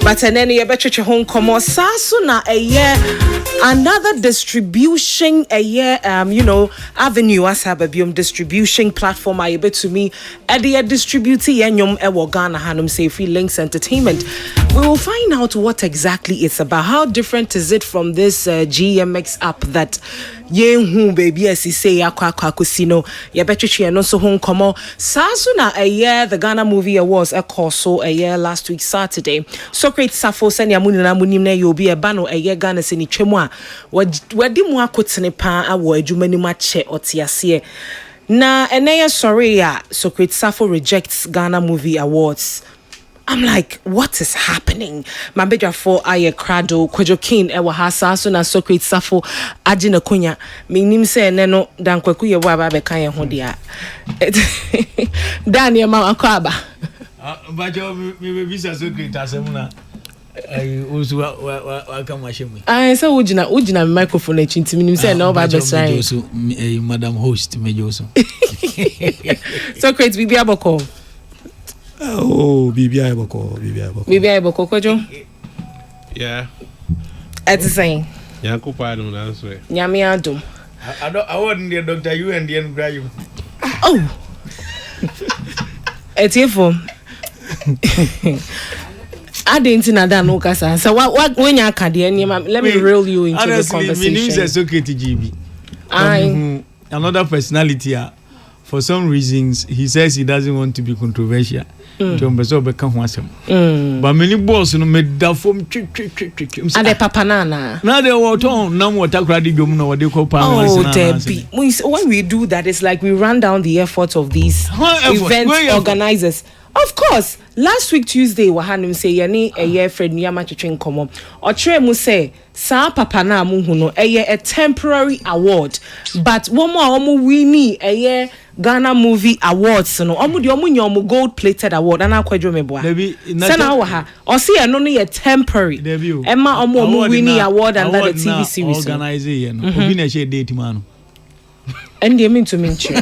But and then you better home come on Sasuna a year another distribution a year avenue as have a distribution platform I bet to me at the distributing yenyom ewo Ghana hanum say free Lynx Entertainment. We will find out what exactly it's about. How different is it from this GMX app that Yehu baby as he say akwa kusino ya betchi no so home come on Sasuna a year the Ghana Movie Awards a course a year last week Saturday. Socrates Safo send muni na munim na you be a bano a year Ghana seni chemwa wadi mu akotene pa awo adwuma ni ma che otiase na eneye sorry ya Socrates Safo rejects Ghana Movie Awards. I'm like, what is happening? My beja for aye crado kwejo kin ewa hasa so na Socrates Safo ajina kunya minim se neno dan kwaku ye wa ba be kan ye ho dia dan ye ma akwaba bajo me visa Socrates asemuna I also welcome Washington. I say ujina microphone e chinti minim se na ba be sai madam host mejoso Socrates bibi aboko. Oh, BBI boko kojo. Yeah. At the same. Yankupa no answer. Nyame adom. I want the doctor you and the Graham. Oh. Etiefo. I didn't know that no kasa. So what when you can let me reel you into the conversation. Honestly, me news is okay to GB. Another personality for some reasons he says he doesn't want to be controversial. But many boss no made that from ade papa nana na de water na water crowd dum no we call when we do that it's like we run down the efforts of these event organizers. Of course, last week Tuesday we had him say yani a year friend Nyama Chichin komo otre mu say sa papa na mu hu no a temporary award but one more winnie a year Ghana Movie Awards no omu de omu nyomu gold plated award ana akwadwo meboa sana wa ha o see e no no ye temporary emma omu winnie award and that TV series organize ye no obi na share date man and they mean to mention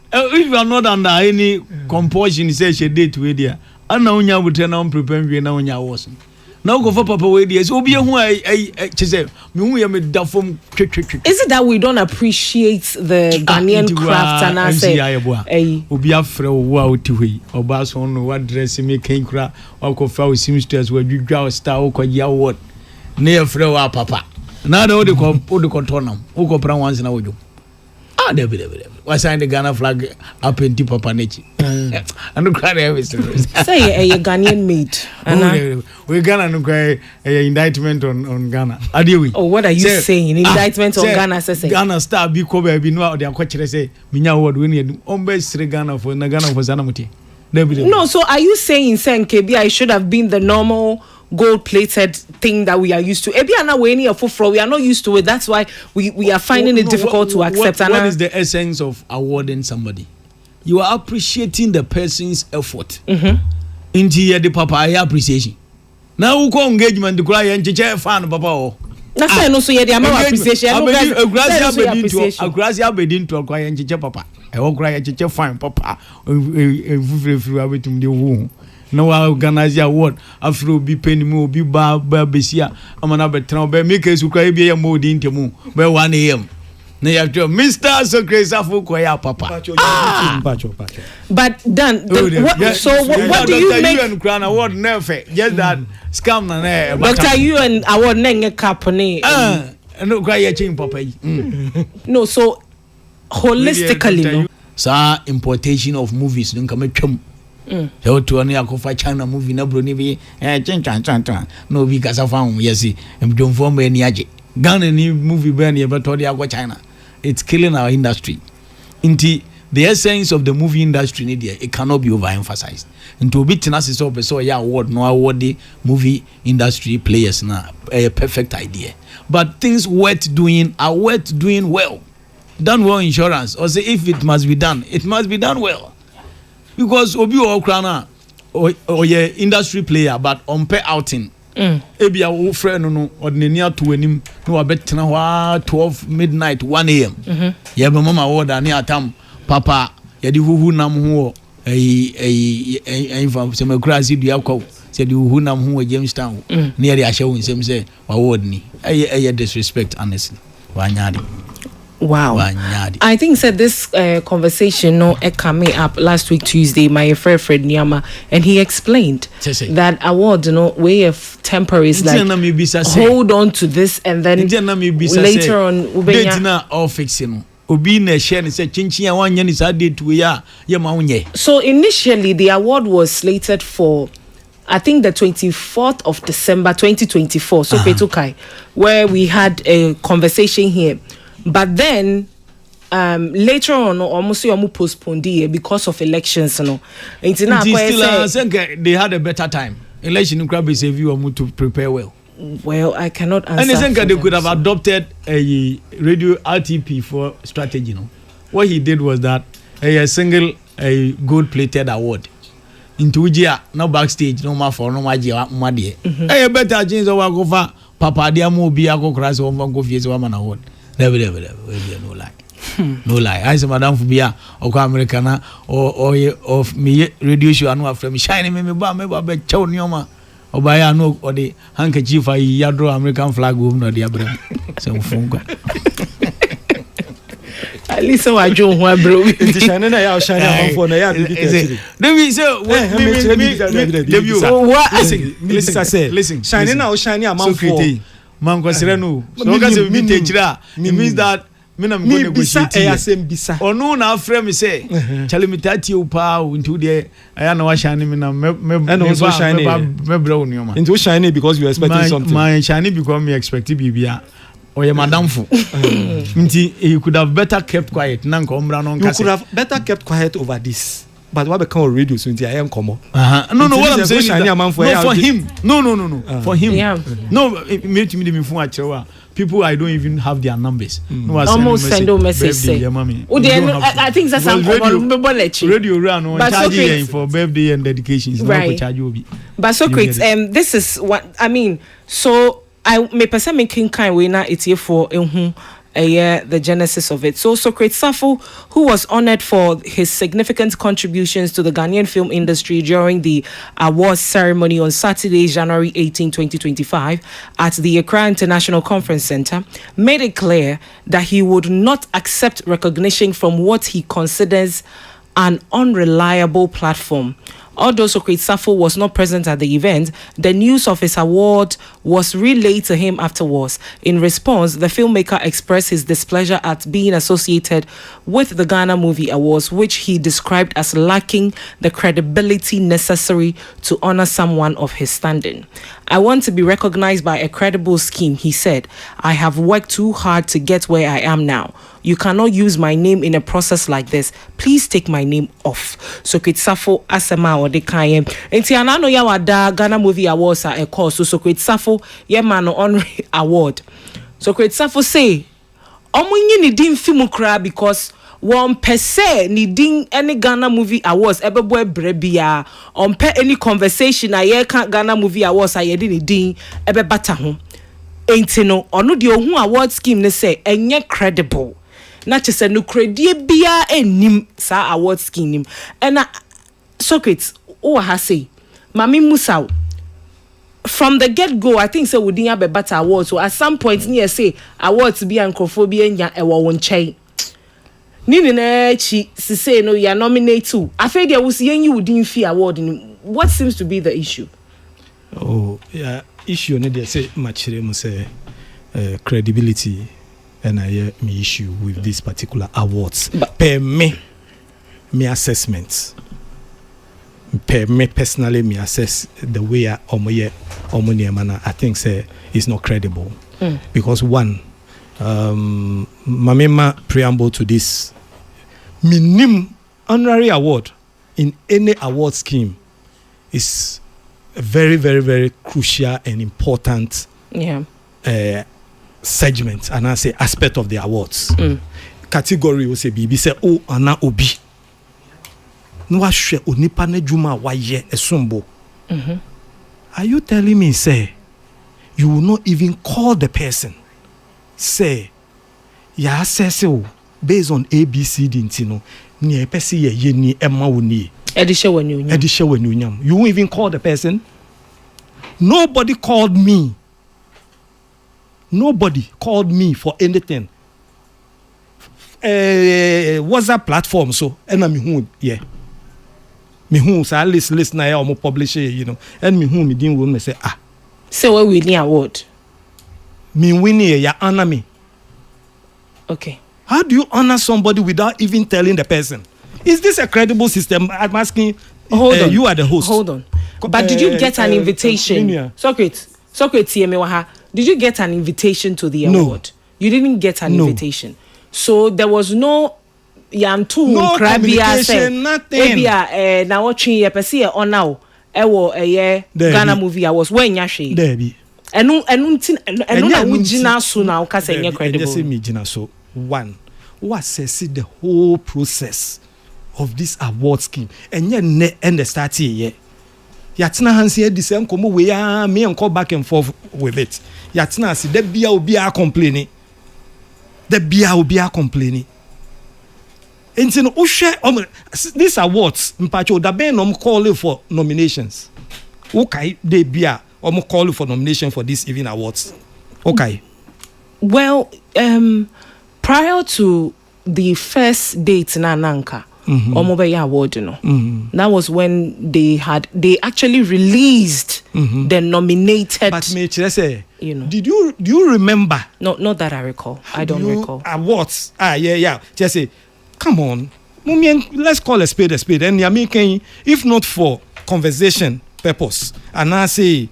if you are not under any compulsion say share date we there ana unya butre na prepare we na unya awards now go for papa we there so obi hu say me hu ye me da form is it that we don't appreciate the Ghanaian craft and I say obi afre wo a oti hoi oba so no wa dress me kan kura wa ko fa o seamstress wa dwudwa star o ko ya award na ye frɛ wa papa na da o de ko tonam o ko pran once na wojo David. Why sign the Ghana flag up in Papa Nechi? And cry say a Ghanaian made. We Ghana no cry indictment on Ghana. Oh, what are you saying? Indictment on Ghana say Ghana star be cover be no they are say minya award we need ombe Ghana for Zanamuti. No, so are you saying KB I should have been the normal gold plated thing that we are used to? We are not used to it. That's why we are finding it difficult to accept. What is the essence of awarding somebody? You are appreciating the person's effort. Into the papa appreciation. Now we call engagement to cry and fan papa. That's why no so the amount appreciation. A gracia bedin to acquire and papa. I will cry a fine papa. No organize award afro bi penimu bi ba besia amana betra be make su cry bi mo di ntemu be 1 am na ya to Mr. Socrates Safo koya papa but then what do you make UN crown award never just that scam na Dr. UN award na cap ni no cry ya chin papa no so holistically no sa importation of movies nka metwam so to any akofa China movie na bro ni bi chan no bi kasa fa hom yesi em form any age Ghana ni movie be na beto dey akwa China. It's killing our industry. Inti the essence of the movie industry ni there it cannot be overemphasized. Into obi tinase so ya award no award the movie industry players na a perfect idea. But things worth doing are worth doing well. Done well insurance or say if it must be done well. Because obi o krana or ye industry player but on pay outing ebia wo friend no ordinary ato anim no wabetena ho 12 midnight 1 am ye be mama wo da ne atam papa ye di huhu nam ho fam se makura si dua kwa said you who nam who Jamestown near the Asha in same say award ni a disrespect honestly wanyadi. Wow. I think said this conversation coming up last week Tuesday, my friend Fred Nyama, and he explained that award, way of temporary is like hold on to this and then later on all fixing. So initially the award was slated for I think the 24th of December 2024, so Petukai, where we had a conversation here. But then later on, almost postponed because of elections. They had a better time. Election crowd is a view to prepare well. Well, I cannot answer. And I think they could have adopted a radio RTP for strategy. What he did was that a single gold plated award. Into Ujia, no backstage, no more for no magia, money. A better change of Wagofa, Papa Diamo, Biago Crass, or Vango Fies Woman Award. Never, no lie. No lie. I say, Madame Fubia, or Americana, or of me radio show, and from shining me, maybe chow Nioma, or by a no, or the handkerchief, I yadro American flag, or the Abram. So, at least so I don't want bro. It's shining a shining for the listen, shining out, shining among Man Quasirano. So it means that Minam Bisa or no now frame say Chalimitati power into the I know shining and also shining into shiny because you expecting something. My shiny because me expect Bibia or your madam fu. You could have better kept quiet. You could have better kept quiet over this. But what become radio soon? I am come. No, what I'm saying is that, for him. No. For him. Yeah. No, people I don't even have their numbers. Almost send a message. I think that's radio run charging for birthday and dedications. Right. But Socrates, this is what I mean. So I may person making kind way now it's here for the genesis of it. So Socrates Safo, who was honored for his significant contributions to the Ghanaian film industry during the awards ceremony on Saturday, January 18, 2025, at the Accra International Conference Center, made it clear that he would not accept recognition from what he considers an unreliable platform. Although Socrates Safo was not present at the event, the news of his award was relayed to him afterwards. In response, the filmmaker expressed his displeasure at being associated with the Ghana Movie Awards, which he described as lacking the credibility necessary to honor someone of his standing. I want to be recognized by a credible scheme, he said. I have worked too hard to get where I am now. You cannot use my name in a process like this. Please take my name off. Socrates Safo asema ode kaye. Enti anano ya wada Ghana Movie Awards a call. So Socrates Safo ye man honorary award. Socrates Safo say, omunyi ni din film kra because one per se ni din any Ghana Movie Awards ebeboy brebia on per any conversation a ye kan Ghana Movie Awards a ye di ni din ebe bata ho. Enti no ono de ohun award scheme ne say enye credible. Na chese no credie bia enim sa award scheme nim. And Socrates o ha say mami musa from the get go I think say we didn't have a better award, so at some point near say awards be ancophobia nya ewo won chai nini na chi say no you are nominated too afei there was yen you didn't fee award. What seems to be the issue? Oh yeah, issue ne dey say machire mu say credibility and I hear me issue with this particular awards. But per me assessments. Per me personally, me assess the way I think say is not credible. Because one, my preamble to this minimum honorary award in any award scheme is a very, very, very crucial and important segment, and I say aspect of the awards. Category will say BB say oh ana obi. No wa hwe onipa na dwuma wa ye esombo. Are you telling me say you will not even call the person say ya assess based on ABCD ntino ni person ye ni ema woni edishe wanyunyam. You won't even call the person. Nobody called me. Nobody called me for anything. WhatsApp platform so and me who yeah. Me who say list na ya omo publish you know. And me who me didn't win me say So we winning award. Me winning ya honor me. Okay. How do you honor somebody without even telling the person? Is this a credible system? I'm asking. Hold on. You are the host. Hold on. But did you get an invitation? Socrates, did you get an invitation to the award? You didn't get an invitation. So there was no yantu no communication, nothing. Na watching ye pesi e honor Ghana movie awards when yashi. Debi. Enu na wujina so na ukase nye credible. Yes, me jina so. One, what says the whole process of this award scheme and yet ne end the start here. Yatina hansi the same komo we me and call back and forth with it. Yatina si the bia will be complaining. The bia will be complaining. And you know, these awards, mpacho da ben calling for nominations. Okay, they bia calling for nomination for this even awards. Okay. Well, prior to the first date in Ananka, award, you know, that was when they actually released the nominated. But me say, you know, do you remember? No, not that I recall. I don't recall. Awards. Yeah. Just say, come on, let's call a spade a spade. And you're making, if not for conversation purpose, and I say,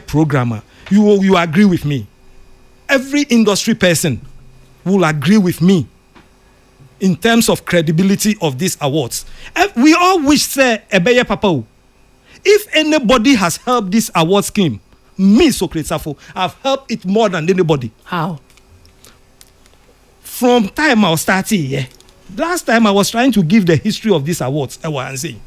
programmer, you agree with me. Every industry person will agree with me in terms of credibility of these awards. We all wish say ebeye papa. If anybody has helped this award scheme, me Socrates Safo, I've helped it more than anybody. How? From time I was starting, yeah. Last time I was trying to give the history of these awards. I was saying,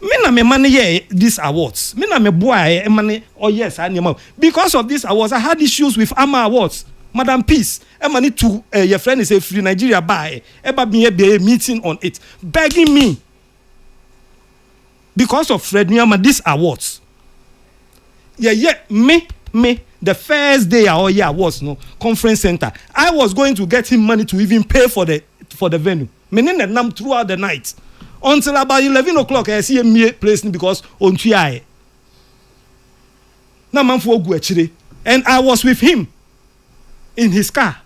me na me money these awards. Me na me boy money. Oh yes, I know. Because of these awards, I had issues with AMA Awards. Madam Peace, money to your friend is a free Nigeria buy. Eba be a meeting on it, begging me because of Fred Nyama these awards. Me. The first day our year was conference center. I was going to get him money to even pay for the venue. Meaning that nam throughout the night until about 11 o'clock. I see me placing because on TI. And I was with him in his car,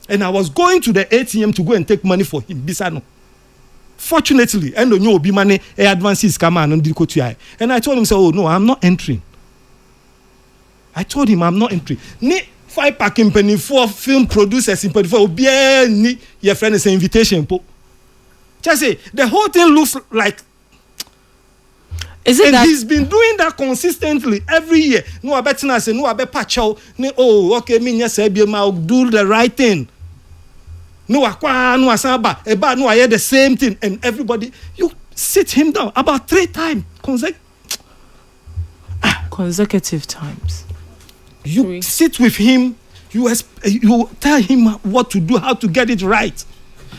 and I was going to the ATM to go and take money for him. Bisano. Fortunately, and no be money advances come on and I told him, oh no, I'm not entering. I told him I'm not entering. Ni 5 packing penny 4 film producers in 24 bien ni your friend is an invitation po. Just say the whole thing looks like. Is it and that he's been doing that consistently every year? No, I bet say no, I bet patch out. Oh, okay, me I'll do the right thing. No, no, asaba, no, I hear the same thing, and everybody, you sit him down about 3 times consecutive times. You 3. sit with him, you tell him what to do, how to get it right.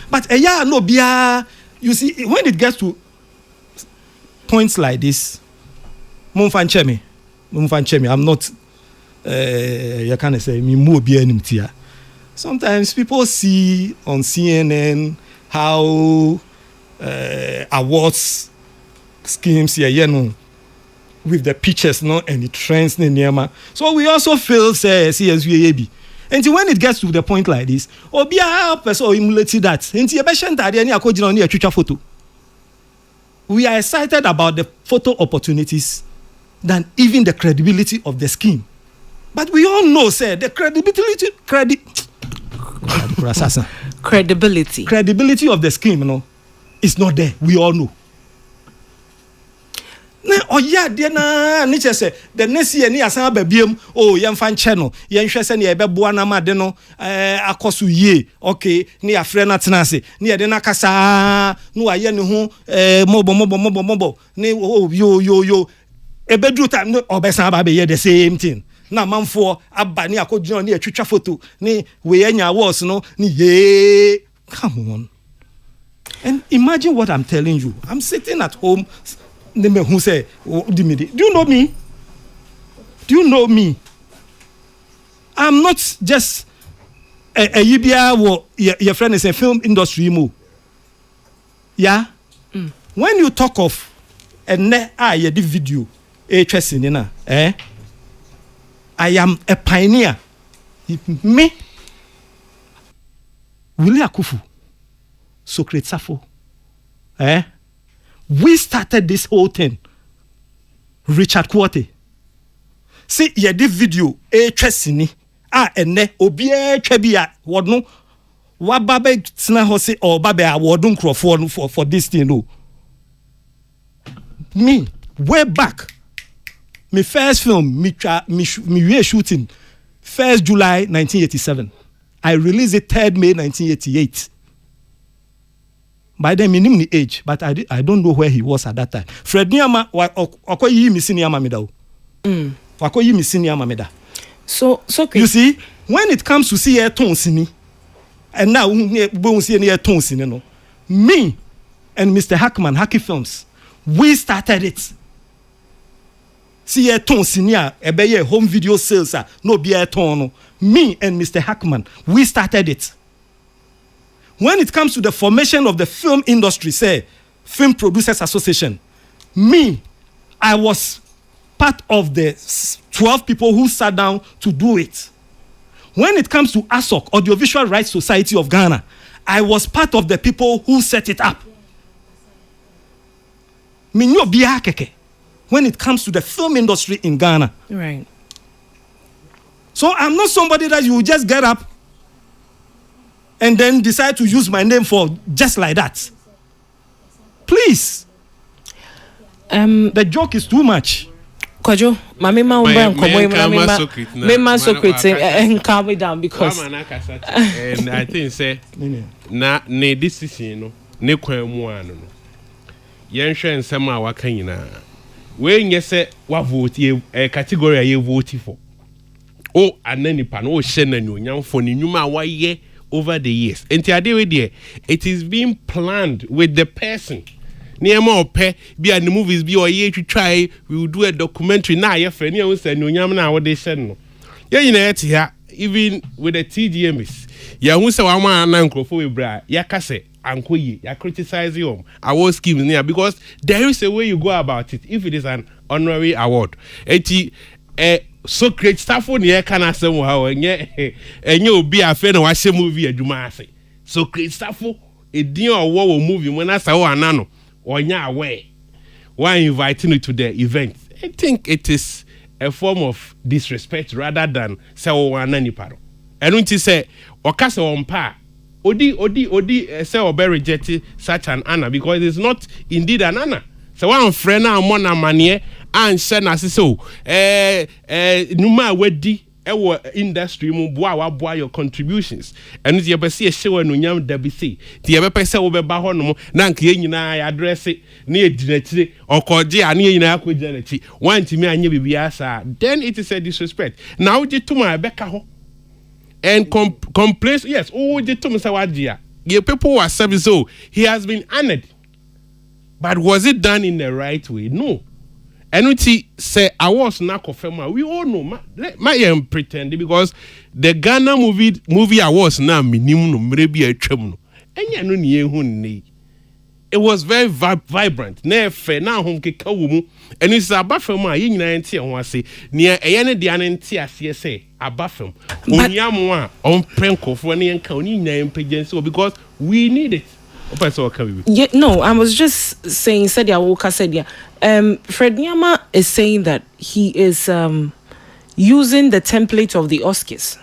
But no, you see, when it gets to points like this, Mumfanchemi, I'm not, you can't say me more be enmity. Sometimes people see on CNN how awards schemes here, with the pictures, and the trends, so we also feel say CSVAB. And when it gets to the point like this, be a help us or emulate that. And photo. We are excited about the photo opportunities than even the credibility of the scheme. But we all know, say the credibility of the scheme, is not there. We all know. Say the next year ni asan babiem yen fan channel yen hwese ne ebeboa na made no akoso ye okay ni afre na tenase ni ye de na kasa no aye ne ho mobo ni yo ebedru time no obesan ba be ye the same thing na manfo aba ni akodjuna ni atwitwa photo ni we enya awards no ni ye come on. And imagine what I'm telling you. I'm sitting at home. Who say, do you know me? Do you know me? I'm not just a yibia wo your friend is a film industry mo. Yeah. When you talk of the video I am a pioneer. Me Willie Akufu Socrates Safo. We started this whole thing. Richard Kwate. See, yeah, this video chesini obie twabia wodno wababe tsena ho se or babe awodun crofo for this thing no. Me way back. My first film, me shooting 1st July 1987. I released it 3rd May 1988. By then, minimum age, but I don't know where he was at that time. Fred Niama, wakoyi misi Niama medao. Wakoyi misi Niama meda. So you see, when it comes to see a tonsini, and now we won't see any tonsini, no. Me and Mr. Hackman, Hacky Films, we started it. See a tonsini, a home video sales, no be a ton. Me and Mr. Hackman, we started it. When it comes to the formation of the film industry, say, Film Producers Association, me, I was part of the 12 people who sat down to do it. When it comes to ASOC, Audiovisual Rights Society of Ghana, I was part of the people who set it up. Minyo biakeke. When it comes to the film industry in Ghana. Right. So I'm not somebody that you just get up and then decide to use my name for just like that. Please. The joke is too much. Kojo, mama calm me down because and I think say na ne decision no ne kwan mu ano no yen hwe nsem a waka nyina we nye se wa vote category a ye vote for o ananipa no o hye na nyonyam for ne nyuma wa ye over the years enti ade we there it is being planned with the person Niema ope be and the movies be or ye to try we will do a documentary na ye friend you say nyonyam na what they said no ye na here even with the TDMs ya hu say one man na nkrofo we bra ya ka say ankoye ya criticize you award schemes near because there is a way you go about it if it is an honorary award eti so great stuff on here can asem how enye obi afa na wa hye movie adwuma ase so great stuff edin owo movie when asa wo anano onya aware why inviting you to the event. I think it is a form of disrespect rather than say anani paro enunti say okase ompa odi say obe reject such an honor because it is not indeed an honor. So one friend na mo na mane and say na so numa wedi ewo industry mu boa your contributions and you be see ehwe no nyam da bi see ti ye be pese wo be ba ho no na nka ye nyina ya address na edinatire okoje ane ye nyina akoje na chi want me anye bibia sa then it is a disrespect now je tuma be ka ho and complaints yes je tuma sa wadia ye people were service so he has been honored but was it done in the right way? No. Enuti say I was not confirmed. We all know my am pretending because the Ghana movie awards now minimum no maybe a tremno. Enya no nie hu ni. It was very vibrant. Na fe na hom keka wo mu. Enu say abafem a yin nyina ntie ho ase. Ne eye ne de an ntie ase say abafem. Onyam a on prenkofo ne nka oni nyina mpagensi because we need it. Yeah, no, I was just saying, Sadia Woka said, Fred Nyama is saying that he is using the template of the Oscars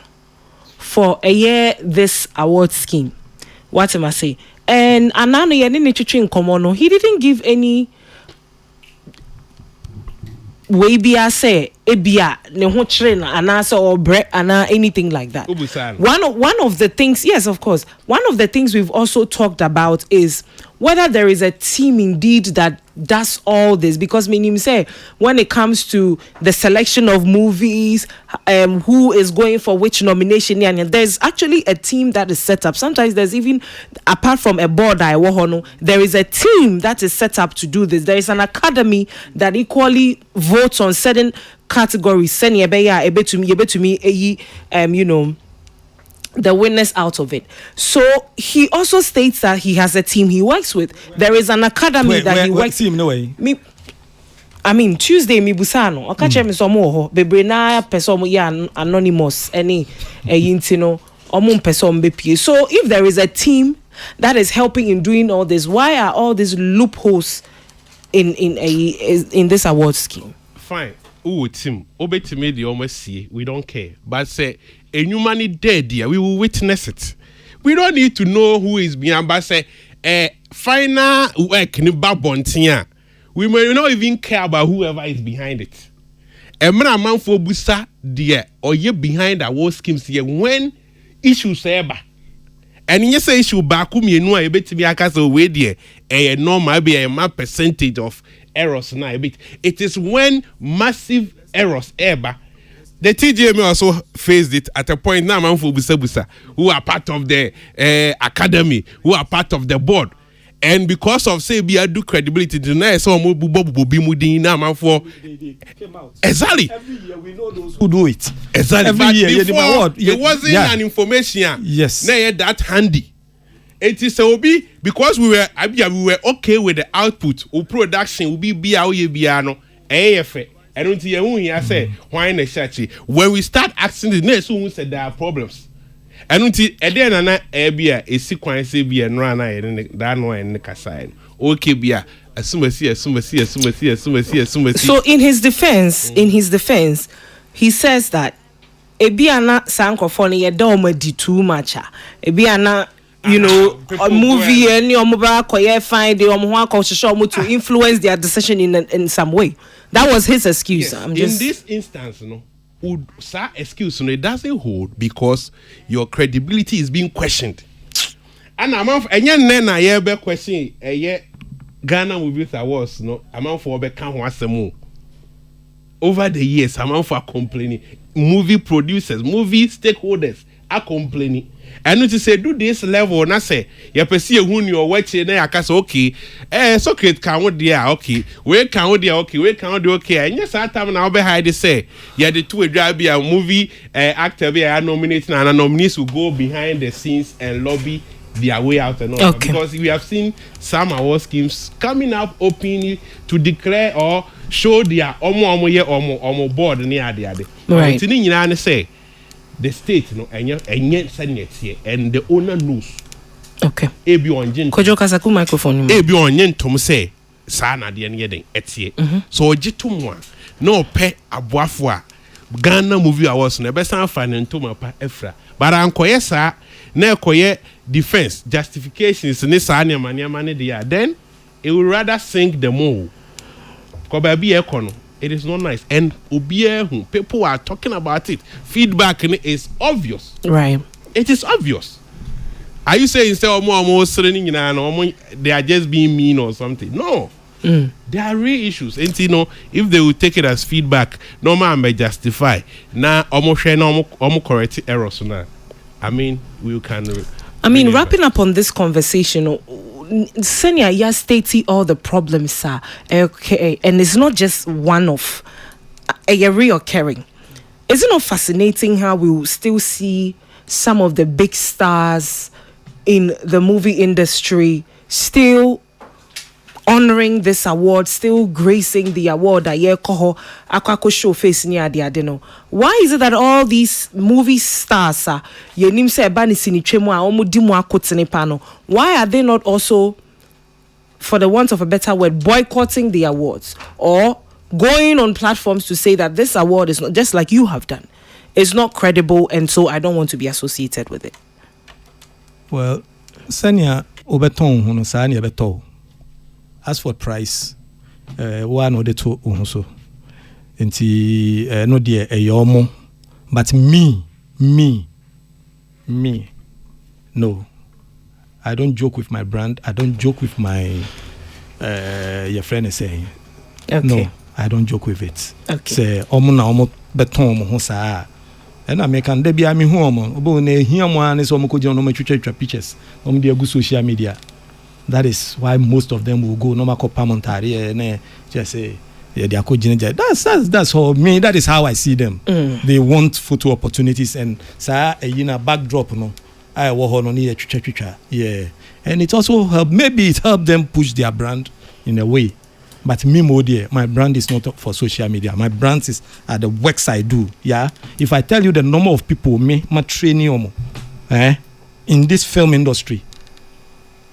for a year this award scheme. What am I saying? And Anano Yanin he didn't give any way be I say ebia ne ho kire na anasa or bread ana anything like that. One of the things, yes, of course, one of the things we've also talked about is whether there is a team indeed that does all this, because meaning say when it comes to the selection of movies, who is going for which nomination. And there's actually a team that is set up. Sometimes there's even, apart from a board, there is a team that is set up to do this. There is an academy that equally votes on certain categories. The winners out of it. So he also states that he has a team he works with. There is an academy that he works with. No way. I mean, Tuesday mi busano. Okache mi somo bebre na person ya anonymous any yintino omum person be. So if there is a team that is helping in doing all this, why are all these loopholes in this award scheme? Fine. Team obetime the almost see, we don't care. But say a human dead here, we will witness it. We don't need to know who is behind, but say final work in Babontia. We may not even care about whoever is behind it. A man for busa dear or ye behind our war schemes here when issues ever. And you say issue back whom you know a bit to be a castle way dear a normal be a percentage of errors now a bit. It is when massive errors ever. The TGM also faced it at a point now, man for busa who are part of the academy, who are part of the board. And because of say be do credibility tonight, so mo be mudin now man for exactly. Every year we know those who do it. Exactly. Every year, before, there wasn't an information. Yes. Now that handy. It is obi because we were okay with the output or production. We be no AF. I don't see you say why na shachi. When we start asking the next one said there are problems. I don't see again na a sequence be and run that no in the kasai. Okay, bia assume. So in his defense, he says that ebiana sankofoni ye doma di too much. Ebiana a movie and your mobile find the to influence their decision in some way. That was his excuse. Yes. In this instance, excuse it doesn't hold because your credibility is being questioned. And amount and question Ghana Movie Awards amount for over the years amount for complaining. Movie producers, movie stakeholders are complaining. And to say do this level na say you perceive who you watching na akasa okay socket can there okay we can there okay and yes that time na be hide say yeah the two drive be a movie actor be a nominating and nominees will go behind the scenes and lobby their way out and all because we have seen some award schemes coming up openly to declare or show their omo board near the right and say the state and the owner knows. Okay. Ebi onjen. Kojo kasaku microphone. Ebi onjen tom say sana de yeden etie. So ojitumwa no pe aboafo a Ghana Movie Awards na be san fa ne ntoma pa efra. But ankoye sa na ekoye defense justifications ne sa ne ne de then it will rather sink the more. Ko ba bi ekono. It is not nice. And people are talking about it. Feedback is obvious. Right. It is obvious. Are you saying they are just being mean or something? No. There are real issues. And if they will take it as feedback, no man may justify. Now, almost correct errors. I mean, we can. Wrapping up on this conversation, Senior ya stating all the problems, sir. Okay, and it's not just one of a reoccurring. Is it not fascinating how we will still see some of the big stars in the movie industry still honoring this award, still gracing the award that Akwako show face near the adeno? Why is it that all these movie stars why are they not also, for the want of a better word, boycotting the awards or going on platforms to say that this award is not, just like you have done, it's not credible and so I don't want to be associated with it? Well, Sanya obeton hono sanya beto. As for price, one or the two also. Nti no dear a yomo, but me, no. I don't joke with my brand. I don't joke with my your friend is saying. Okay. No, I don't joke with it. Okay. Say omo na omo beton mo sa and I make and be me home obo na ehia mo an so mo ko je no ma twetwa pictures no mo dey go social media. That is why most of them will go no ma ko pamontare na just say they are co-gene. That's all me. That is how I see them. They want photo opportunities and backdrop no. I yeah, and it also help. Maybe it helped them push their brand in a way. But me, my brand is not for social media. My brand is at the works I do. Yeah, if I tell you the number of people my training in this film industry,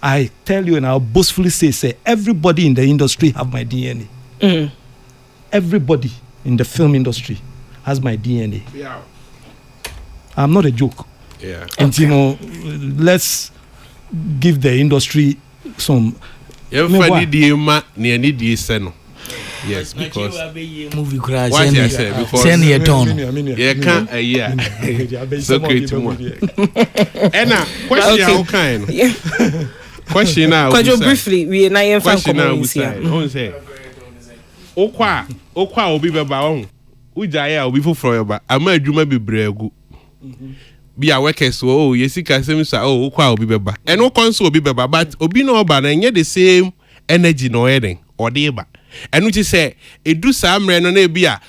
I tell you and I'll boastfully say everybody in the industry have my DNA. Everybody in the film industry has my DNA. Yeah. I'm not a joke. Yeah. And let's give the industry some. Yes, because movie crash. What I said before. Send your tone. Yeah, can't a year. So great to move. Anna, question how kind. Question now. Quite briefly, we na yen fan Question now. community. Say. Okwa obi beba on. Ujaya obi foforo ba. Ama adwuma bebre agu. Be a workers so yesika same say okwa obi beba. And no console obi beba but obi no ba na nye the same energy no heading or dey ba. And which say e do samre no na bia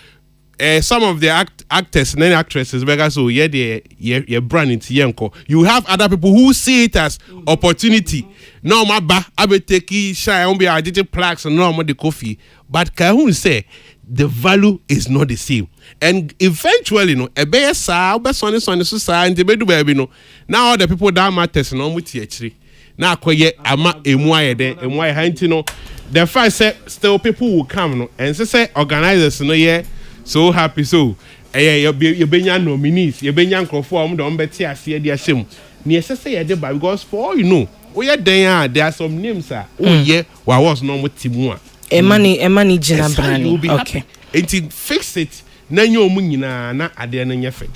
some of the actors and actresses because so the brand into yenko. You have other people who see it as opportunity. No ma ba abeteki shy on be digital plaques and no more the coffee. But Kahun say the value is not the same. And eventually, no, a bear sa, be sonny society, and the baby no. Now all the people that matters no with actually. Now quiet ama emwaye there, emwaye hunting no. The fact say still people will come no, and say organizers no yeah. So happy so you benya nominees you benya nkrofo don beti ase dia hyem ne say ye de ba because for all you know we there are some names yeah wa was no timu a emani gina brand okay it fix it na nyomu nyina na ade na nyefe.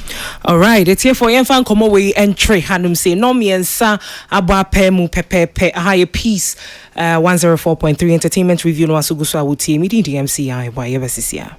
All right, it's here for Yenfan Komo we entry hanum say no miensa aba pemu pepepe a higher piece 104.3 entertainment review no asuguso awuti meeting DMCI why yebesisia.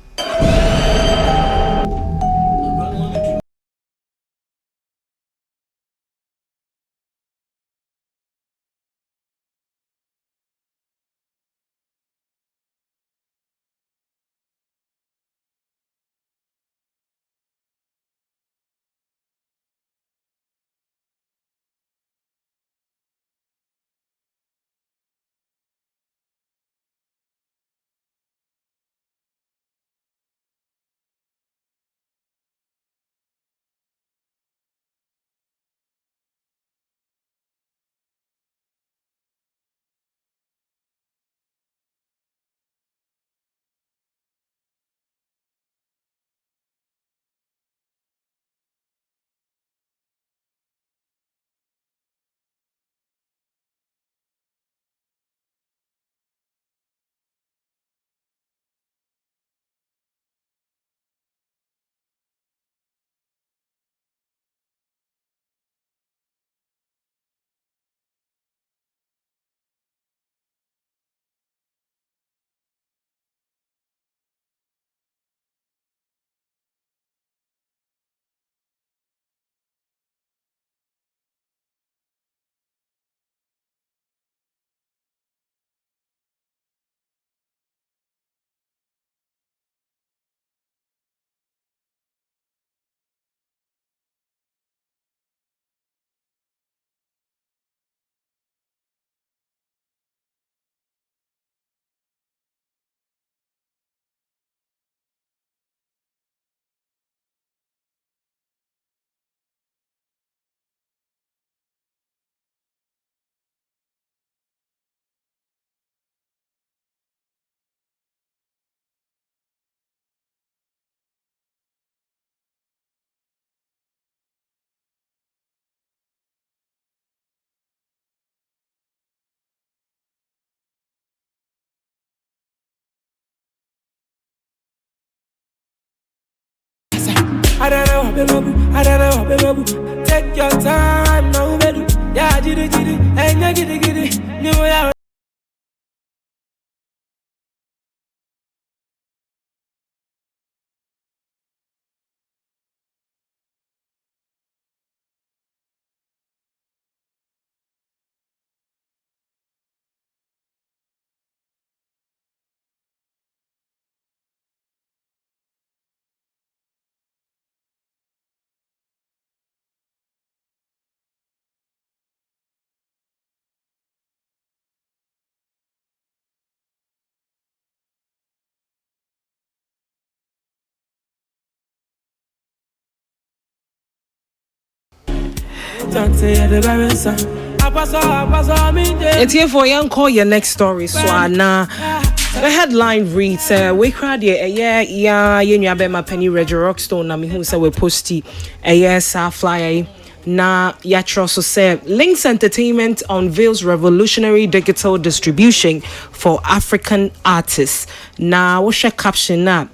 I don't know, take your time now, baby. Yeah, and talk say you're the very son. I pass me there. It's here for young call your next story. So now the headline reads we cried you know my penny Reggie Rockstone na me who say we posty flyer na yatro so say Lynx Entertainment unveils revolutionary digital distribution for African artists. Na what's your caption na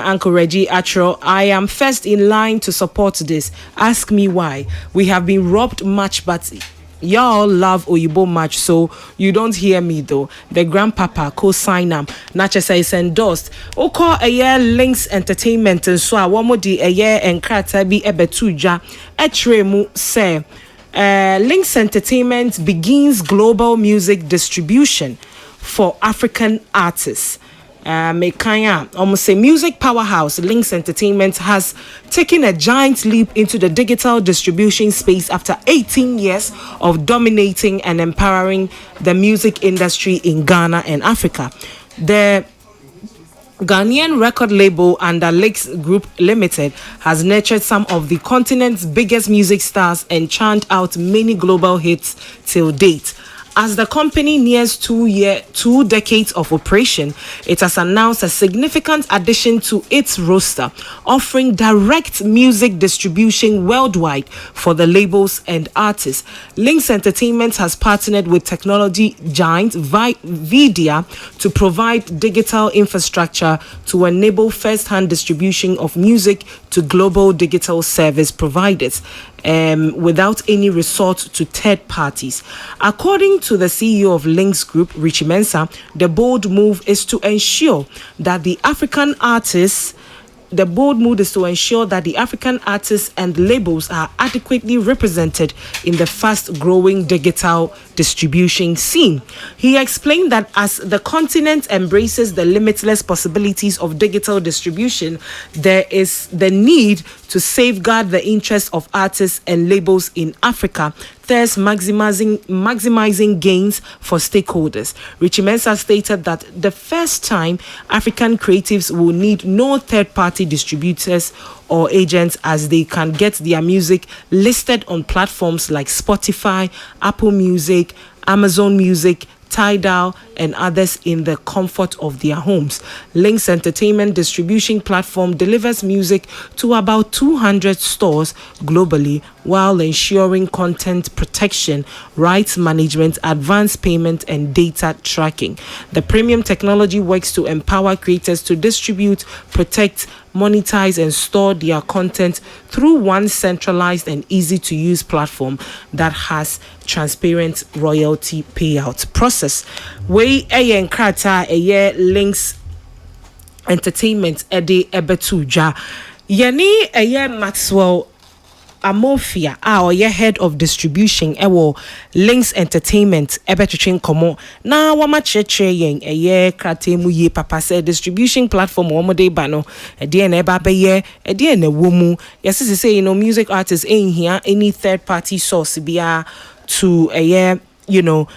Uncle Reggie Atro, I am first in line to support this. Ask me why. We have been robbed much, but y'all love Oyibo much, so you don't hear me though. The grandpapa co-sign not just is endorsed. Oko a year Lynx Entertainment and so one more di a year and krata bi ebetuja etremu say Lynx Entertainment begins global music distribution for African artists. Mekanya, almost a music powerhouse, Lynx Entertainment has taken a giant leap into the digital distribution space after 18 years of dominating and empowering the music industry in Ghana and Africa. The Ghanaian record label under Lynx Group Limited has nurtured some of the continent's biggest music stars and churned out many global hits till date. As the company nears 2 decades of operation, it has announced a significant addition to its roster, offering direct music distribution worldwide for the labels and artists. Lynx Entertainment has partnered with technology giant Vidia to provide digital infrastructure to enable first-hand distribution of music to global digital service providers. Without any resort to third parties. According to the CEO of Lynx Group, Richie Mensah, the bold move is to ensure that the African artists and labels are adequately represented in the fast-growing digital distribution scene. He explained that as the continent embraces the limitless possibilities of digital distribution, there is the need to safeguard the interests of artists and labels in Africa, thus maximizing gains for stakeholders. Richie Mensah stated that the first time African creatives will need no third-party distributors or agents, as they can get their music listed on platforms like Spotify, Apple Music, Amazon Music, Tidal, and others in the comfort of their homes. Lynx Entertainment distribution platform delivers music to about 200 stores globally while ensuring content protection, rights management, advanced payment, and data tracking. The premium technology works to empower creators to distribute, protect, monetize, and store their content through one centralized and easy-to-use platform that has transparent royalty payout process. We krata Lynx Entertainment ebetuja yeni Maxwell Amofia head of distribution Lynx Entertainment ebetwetwen komo na wama cheche yen krate mu ye papa say distribution platform womode ba no na eba beye na womu yesi say music artists ain't here any third party source bia to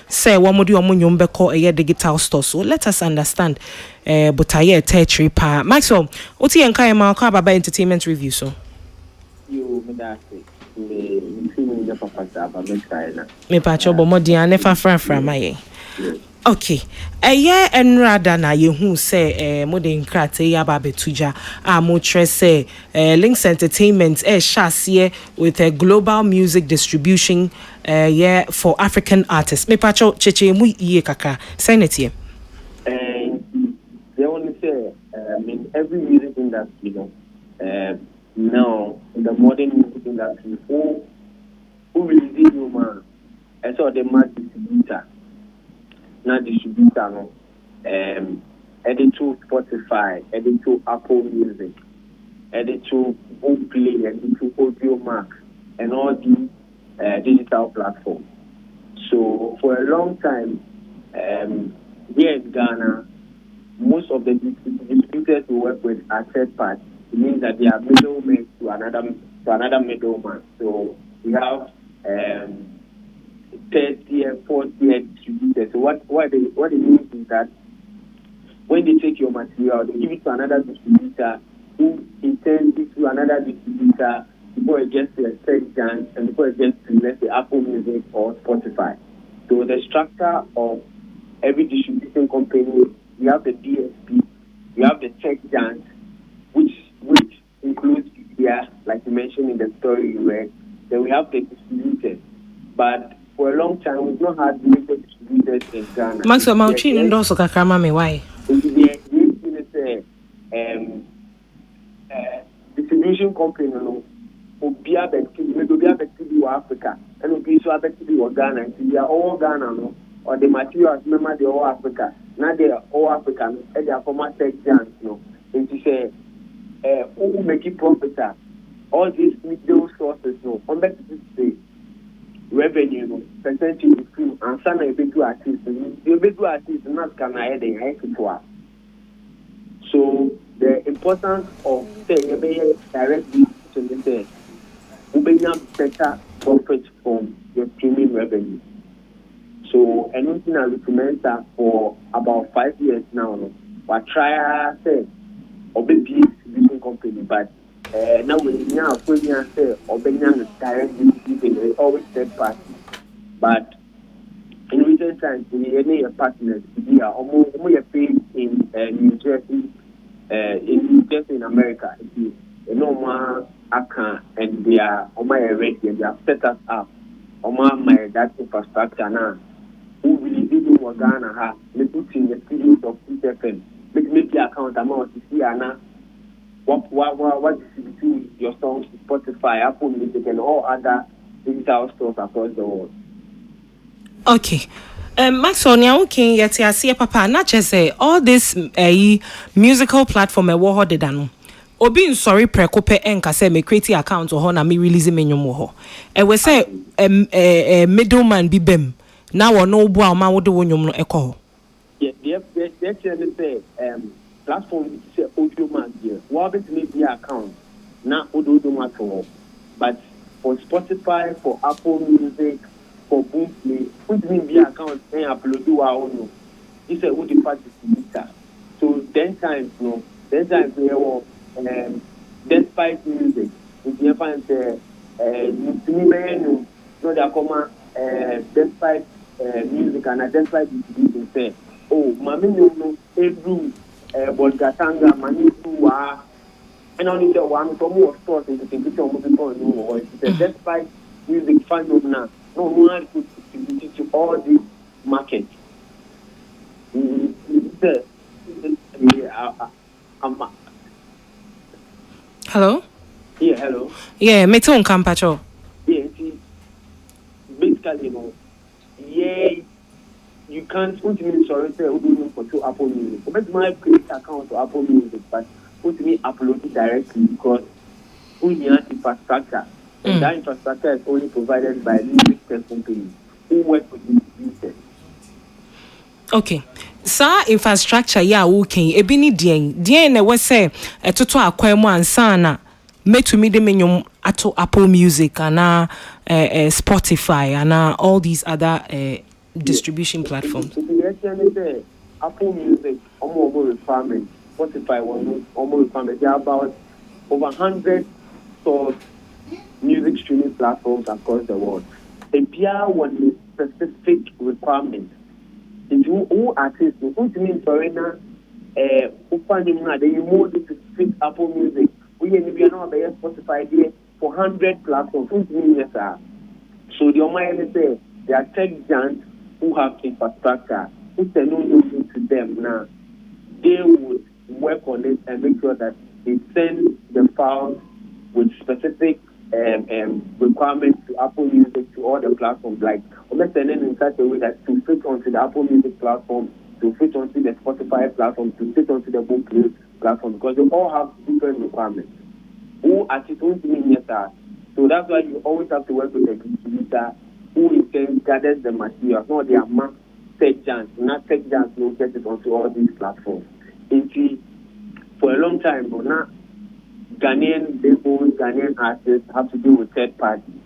say one more nyombe call a digital store. So let us understand but I tertiary pa Maxwell oti enka e ma kwa baba entertainment review so you me that me papa saba me kaina me pa chobo modia ne fa fra maye. Okay. And rather na yehu say modern krate ya ba betuja mo tre say Lynx Entertainment shasiye with a global music distribution for African artists. Me pacho cheche mu ye kaka. Sign it here. They only say in every music industry, now in the modern music industry, who release new man, and so the man distributor. Not distributor, no. Edit to Spotify, edit to Apple Music, edit to Boomplay, edit to Audio Mac, and all these digital platforms. So for a long time, here in Ghana, most of the distributors we work with are third party. It means that they are middlemen to another middleman. So we have third tier, fourth tier distributors. So what it means is that when they take your material, they give it to another distributor, who in turn gives to another distributor before it gets to a third chance and before it gets to to, let's say, Apple Music or Spotify. So the structure of every distribution company, we have the DSP, we have the tech giant, which includes media, like you mentioned in the story you read. Then we have the distributors. But for a long time, we've not had major distributors in Ghana. Maxwell Mauchi ndoso kakrama me why? Distribution company no obi abeti Africa and obi so abeti Ghana, and they are all Ghana no, or the materials member they all Africa. Now they are all African, and they are former tech giants no. And to say who make it profit, all these middle sources no, on back to say revenue no, percentage is free, and some are big artists, the big artists not can I they high people. So the importance of saying directly to say we better profit from your streaming revenue. So anything I recommend that for about 5 years now, no, but try say or be distribution company, but now we now say or be direct distribution, always third party. But in recent times, we any partners here, almost paid in New Jersey. In America, you know, and they are on my rate, they have set us up on my that infrastructure now. Who will do what Ghana has? They put in the studios of 2 seconds. Make the account amount to see now. What distribute your songs to Spotify, Apple Music, and all other digital stores across the world. Okay. Maxwell, now okay, yet I see papa, not just say all this musical platform a war de dano. Obi sorry prekope enka say me create account or na me release me nyom ho. E we say middleman bi bem. Now or no bo ma wo de nyom no ekọ. Yeah, they say platform say audio man here. What bit me be account na audio man but for Spotify, for Apple Music, for Boomplay, put me be account and upload our own. This is what the part distributor. So then times we have despite music. If you find no they come despite music and despite distribution say, oh, mami no every Bolgatanga mani wa and only the one for more stores in the computer or despite music fandom now. No one could distribute to all these markets. Hello? Yeah, hello. Yeah, me too Campacho. Yeah, see, basically, you can't put me sorry say for to Apple Music. But my create account to Apple Music, but put me upload it directly because we need infrastructure. And that infrastructure is only provided by music tech companies who work with distributors. Okay. Sa infrastructure ya okay ebi ni dien na we say etoto akwan mu ansa na metumi de menyum ato Apple Music and Spotify and all these other distribution platforms. Apple Music almost requirement, Spotify almost requirement. There are about over 100 stores music streaming platforms across the world. A PR one specific requirement. Who artists who mean foreigner opening now they move to fit Apple Music. We are not by Spotify there for 100 platforms. Who mean yes sir. So the Almighty say there are tech giants who have infrastructure. Who say no to them now. They would work on it and make sure that they send the files with specific requirements to Apple Music to all the platforms. Like, let's send it in such a way that to fit onto the Apple Music platform, to fit onto the Spotify platform, to fit onto the Boomplay platform, because they all have different requirements. Who artists won't mean yes, sir. So that's why you always have to work with a distributor who in turn gathers the material, not the amount tech giants, not tech giants will get it onto all these platforms. For a long time, but now Ghanaian labels, Ghanaian artists have to do with third parties.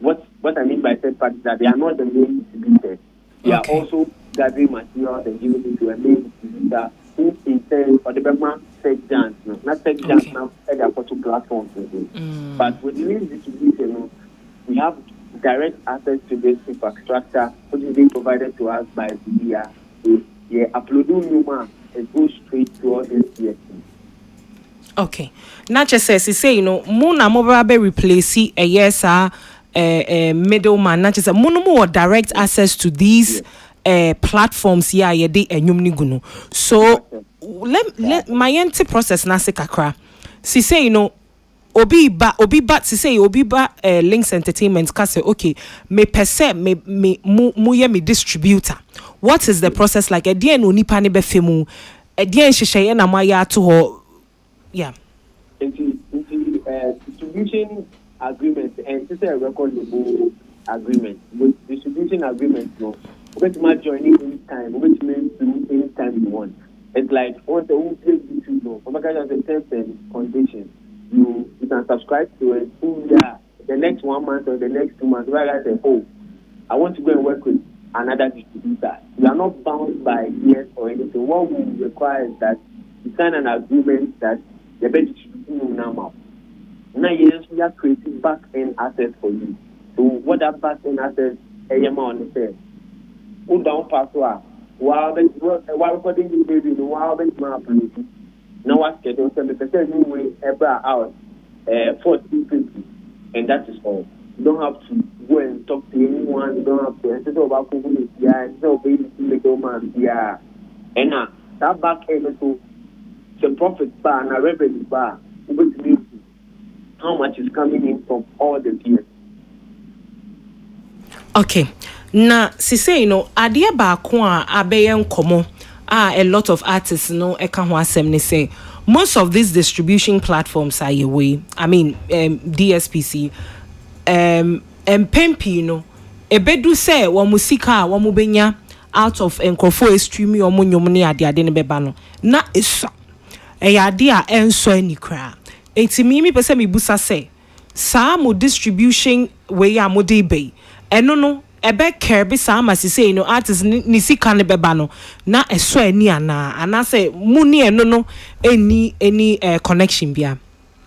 What I mean by third parties is that they are not the main distributors. They are also gathering materials and giving it to a main distributor who in turn for the Burma tech giants, not tech giants now at their platforms. But with the main distribution, we have direct access to this infrastructure, which is being provided to us by media. So, yeah, uploading Numa, it goes straight to all this DSP. Okay. Not just says he say, Mona mobile be replace a yes middleman. Not just a more direct access to these platforms. Yeah, yeah, they and so let my empty process na se kakra. She say, obi ba she say obi ba Lynx Entertainment ka say okay me pese me mu ye me distributor. What is the process like? E dey no nipa ne be femu. E dey nhyehyeye na maya to ho. Yeah. Into distribution agreement and this is a record label agreement. With distribution agreement, no, which might join anytime, which means anytime you want. It's like once a week YouTube, no, for because of the terms and conditions, you can subscribe to it. The next 1 month or the next 2 months, where I say, oh, I want to go and work with another distributor. You are not bound by years or anything. What we require is that you sign an agreement that the best distribution now. Now, yes, we are creating back end assets for you. So, what that back end assets, on the same. Who down password? While recording the baby, while the man now I schedule 70% new way ever out 1450, and that is all. You don't have to go and talk to anyone. You don't have to instead of about Google, yeah, instead of being little man, yeah, and now that back end so the profit bar and a revenue bar, which means how much is coming in from all the peers. Okay. Na si say adie ba ko a abeye nkomo a lot of artists eka ho asem ne say most of these distribution platforms are away. I mean DSPC pempi ebedu say wo musika wo mu benya out of enkrofo stream yo mu nyom ne ade ne beba no na eso ade a enso ani kra enti mi pese mi busa say sa mo distribution we ya mo dey bay eno no ebe kerbi sa ma si say artist ni sika ne beba no na eso ani ana say mu ni eno no any connection bia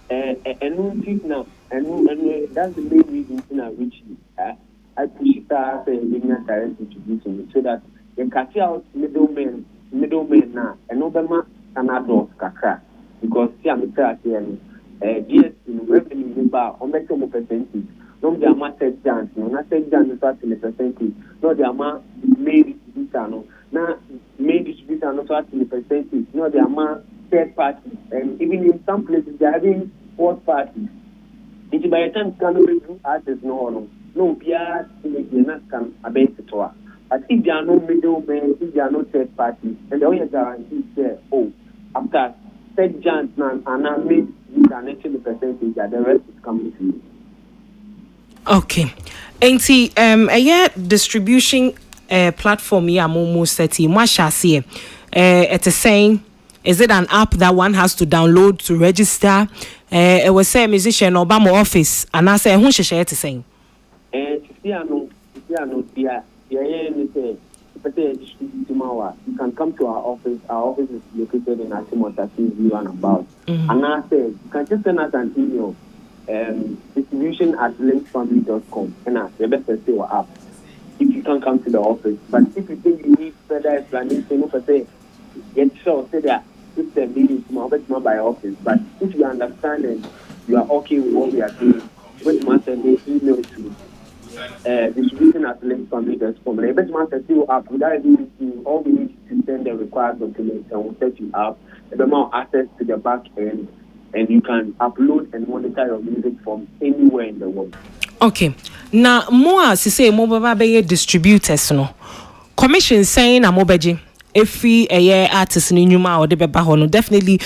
eno now and that's the main reason I reach you. I push it out and direct distribution so that you can see out middlemen now and Obama can add off kakra because see I'm saying GS in revenue bar on make some percentage. No the amount set chance, no not set chance is at the percentage. No the amount main distributor no. Now main distributor not at the percentage. No the amount third party and even in some places they are having fourth parties. It's by the time can do artists no PR can abate it. But if there are no middlemen, if there are no third parties, and the only guarantee is there, after third chance and I made you can actually percentage that the rest is coming to you. Okay. Enti a distribution platform ya momo seti mwashasi it is saying is it an app that one has to download to register? It was say musician Obama office and I say who share it saying. You can come to our office. Our office is located in Asimota, and about. And I said you can just send us an email, distribution@lynxfamily.com, and I the best say our app. If you can come to the office, but if you think you need further explanation, say sure say that if the meeting is by office. But if you understand and you are okay with what we are doing, which must send an email to distribution@lynxfamily.com. The best master still up without anything. All we need to send the required documents and we'll set you up. The more access to the back end, and you can upload and monitor your music from anywhere in the world. Okay. Now more as you say mobile be distributors no. Commission saying a mobeji if a artist in Numa or the Bebahono definitely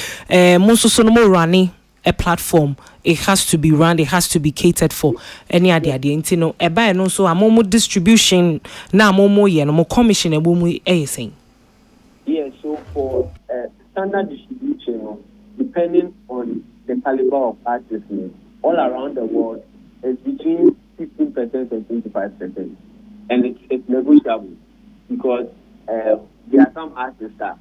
most so no running a platform. It has to be run, it has to be catered for any idea no e buy no so amomo distribution na amomo ye no mo commission e bomu saying. Yeah, so for standard distribution, depending on the caliber of artists all around the world, it's between 15% and 25%. And it's negotiable because there are some artists that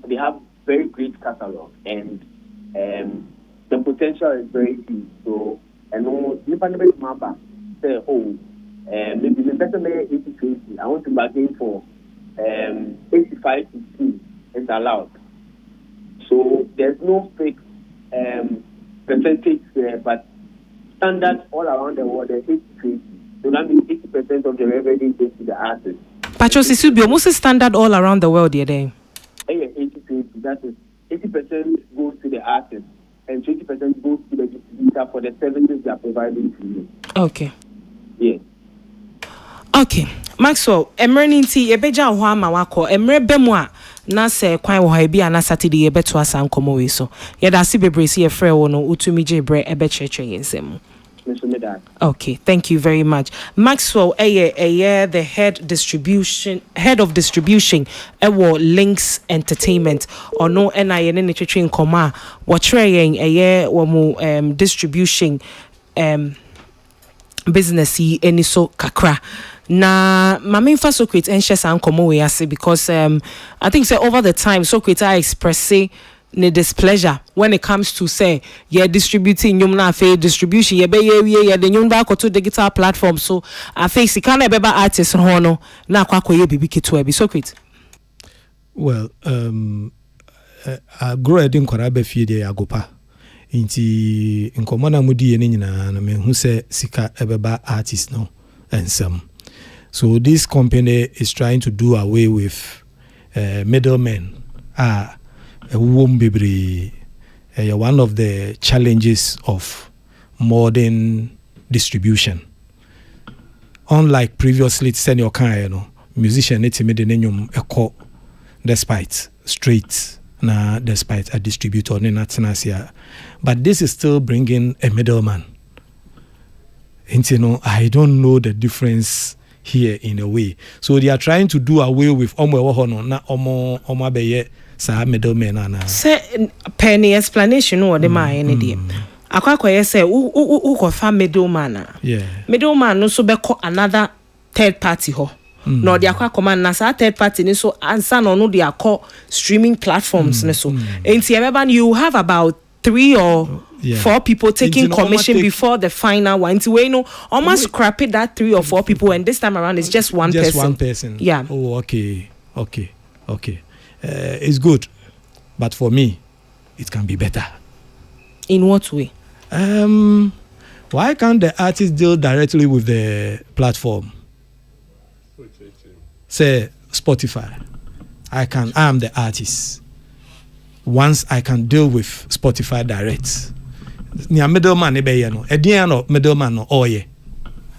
they have very great catalog and the potential is very huge. So, and you can say, maybe the better may 80-20. I want to bargain for 85-15 is allowed. So there's no fixed percentage there, but standard all around the world is 80-20. So that means 80% of the revenue goes to the artist. Pacho Sisubio, most standard all around the world, yeah, then. 80-20, that is 80% goes to the artist and 20% goes to the distributor for the services they are providing to you. Okay. Yes. Okay. Maxwell, emergency ebeja ho ama wako emre bemwa na se kwan wo ha bia na Saturday ebeto asa nkomo we so. Ye da si bebre si ye frɛ wo no utumi jebre ebe chreche yensem. Okay, thank you very much. Maxwell, the head of distribution, Lynx Entertainment, or no NIN in the Koma, what trying distribution business any so kakra. Na main first so create anxious and come away because I think say over the time so create I express say ne displeasure when it comes to say distributing nyum na fe distribution ye be ye the nyum ba to digital platform so I face can e beba artist ho no na akwakoye bibi keto abi so create. Well I grow edin kwara be fie de agopa inti nkomo na mudi ye nyina na me hu se sika ebeba artist no ensem. So this company is trying to do away with middlemen. One of the challenges of modern distribution. Unlike previously, senior musician despite straight despite a distributor but this is still bringing a middleman. And I don't know the difference here in a way. So they are trying to do away with middlemen and say penny explanation or the man any akwakoye say who fa middleman middleman no so be call another third party ho no the akwa na sa third party ni so answer no they are call streaming platforms ni so enti you have about 3 or 4 people taking commission before the final one. So almost scrap it that 3 or 4 people, and this time around it's just one person. Just one person. Yeah. Oh, okay. It's good, but for me, it can be better. In what way? Why can't the artist deal directly with the platform? Say Spotify. I am the artist. Once I can deal with Spotify direct. Nia middleman middleman no oye.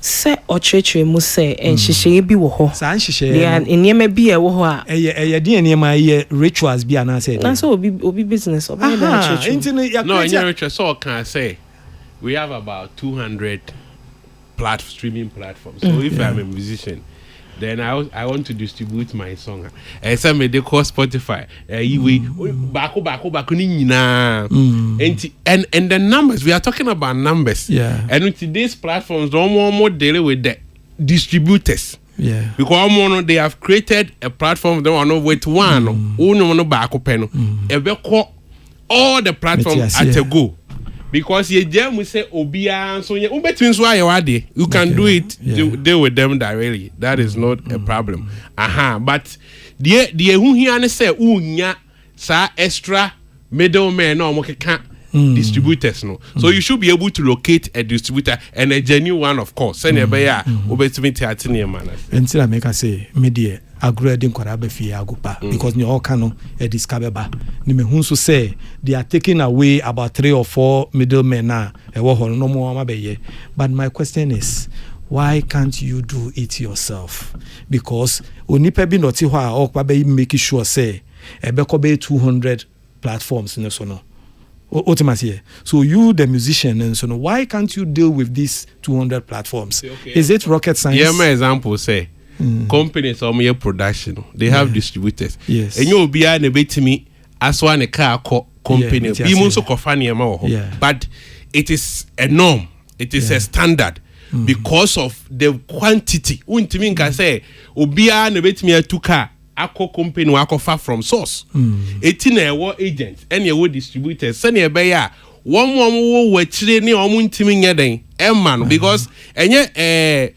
Say ochretre mu say enhihye bi wo ho. Sa nhihye. Dia enema bi e wo ho a. Eye di enema ye rituals bi ana say. Na so obi business obi da church. No, in ritual so can say we have about 200 streaming platforms. So if I'm a musician, then I want to distribute my song. Some they call Spotify. And the numbers, we are talking about numbers. Yeah. And with today's platforms, don't more dealing with the distributors. Yeah. Because they have created a platform they want to wait one. All the platforms at a go. Because ye jam we say obia so ye between why you can do it deal with them directly. That is not a problem. But the who here say unya sa extra middleman no can distributors no. So you should be able to locate a distributor and a genuine one, of course. Send a bear obetimi tiatini man. Until I make I say media agreeing kwarabe fi agupa because ni all cano e discoverba ni me hunso say they are taking away about 3 or 4 middlemen na e wo ho no mo mabeye. But my question is, why can't you do it yourself? Because onipa bi noti ho a okwa be make sure say e be ko be 200 platforms no so no. Ultimately, so you the musician and so no, why can't you deal with these 200 platforms? Okay. Is it rocket science? Yeah, my example say companies or mere production, they have distributors. Yes. And you'll be a bit to me as one a car company. But it is a norm, it is a standard because of the quantity. Untimin can say, Obia and a bit me a 2 car. Ako company wako far from source. 18 agents and your distributors. Send your buyer. One we training or muntiming yet man because and yet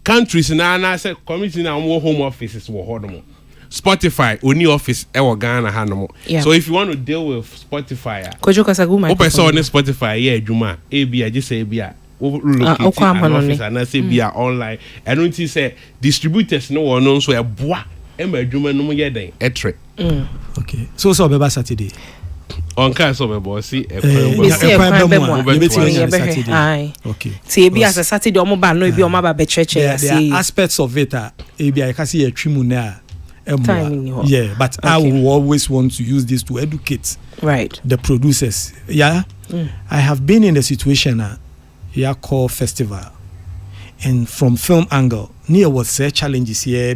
countries na say community na home offices wɔ hɔ no Spotify only office ɛwɔ Ghana ha no so if you want to deal with Spotify kojo kasagu my open so on Spotify yeah adwuma ebi a just say ebi a locate an office and I say be online and don't you say distributors no one knows where boa ema adwuma no yɛ den etre okay so beba Saturday on can so beba see Saturday okay see ebi as a Saturday omo ba no ebi omo ba be church there are aspects of it ebi I can see a twimu na yeah, but okay. I will always want to use this to educate the producers. Yeah, I have been in a situation called festival, and from film angle, near was challenges here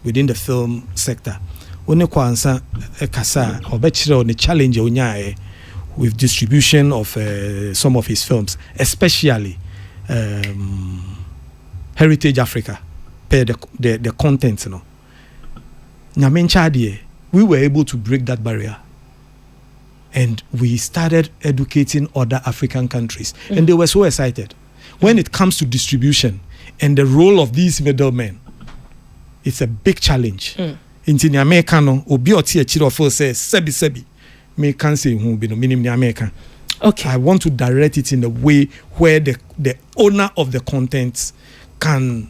within the film sector. Only kwanza kasa obechira on the challenge with distribution of some of his films, especially Heritage Africa, the content, you know. We were able to break that barrier and we started educating other African countries and they were so excited. When it comes to distribution and the role of these middlemen, it's a big challenge. In America, obi oti echiro fo say sebi me can say who be no minimum American. Okay. I want to direct it in a way where the owner of the content can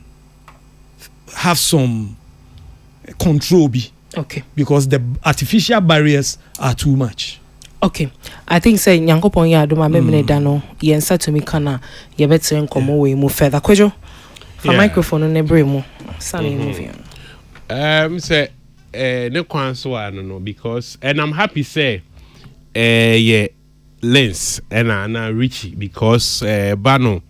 have some control okay, because the artificial barriers are too much. Okay, I think say Nyankopon ya adoma memene da no yensa to me kana ye betre nkomo we mu further kwejo for microphone ne bre mu sami movie say ne kwan so no because and I'm happy say yeah Lynx and na Richie because bano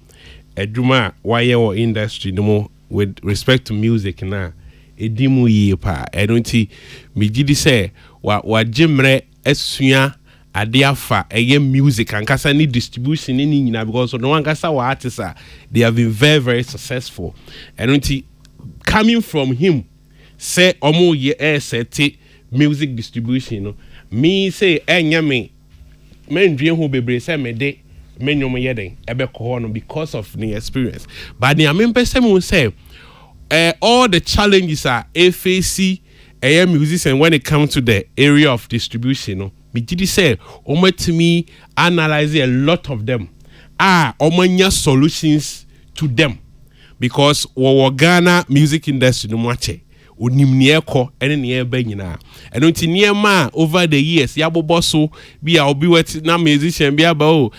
aduma why your industry no more with respect to music na edimu yi pa enunti megidi say wa jemre esua ade afa music and kasa ni distribution ni nyina because no one kasa wa artists they have been very very successful enunti coming from him say omo ye set music distribution no me say enya me ndwe ho bebre say me de menwom ye den ebe ko no because of the experience but the amempese me say all the challenges are FAC musician when it comes to the area of distribution no me did say to me analyze a lot of them omanya solutions to them because Ghana music industry no mwache onimnieko ene ne eba nyina eno nti niema over the years ya boboso bia obi wet na musician bia ba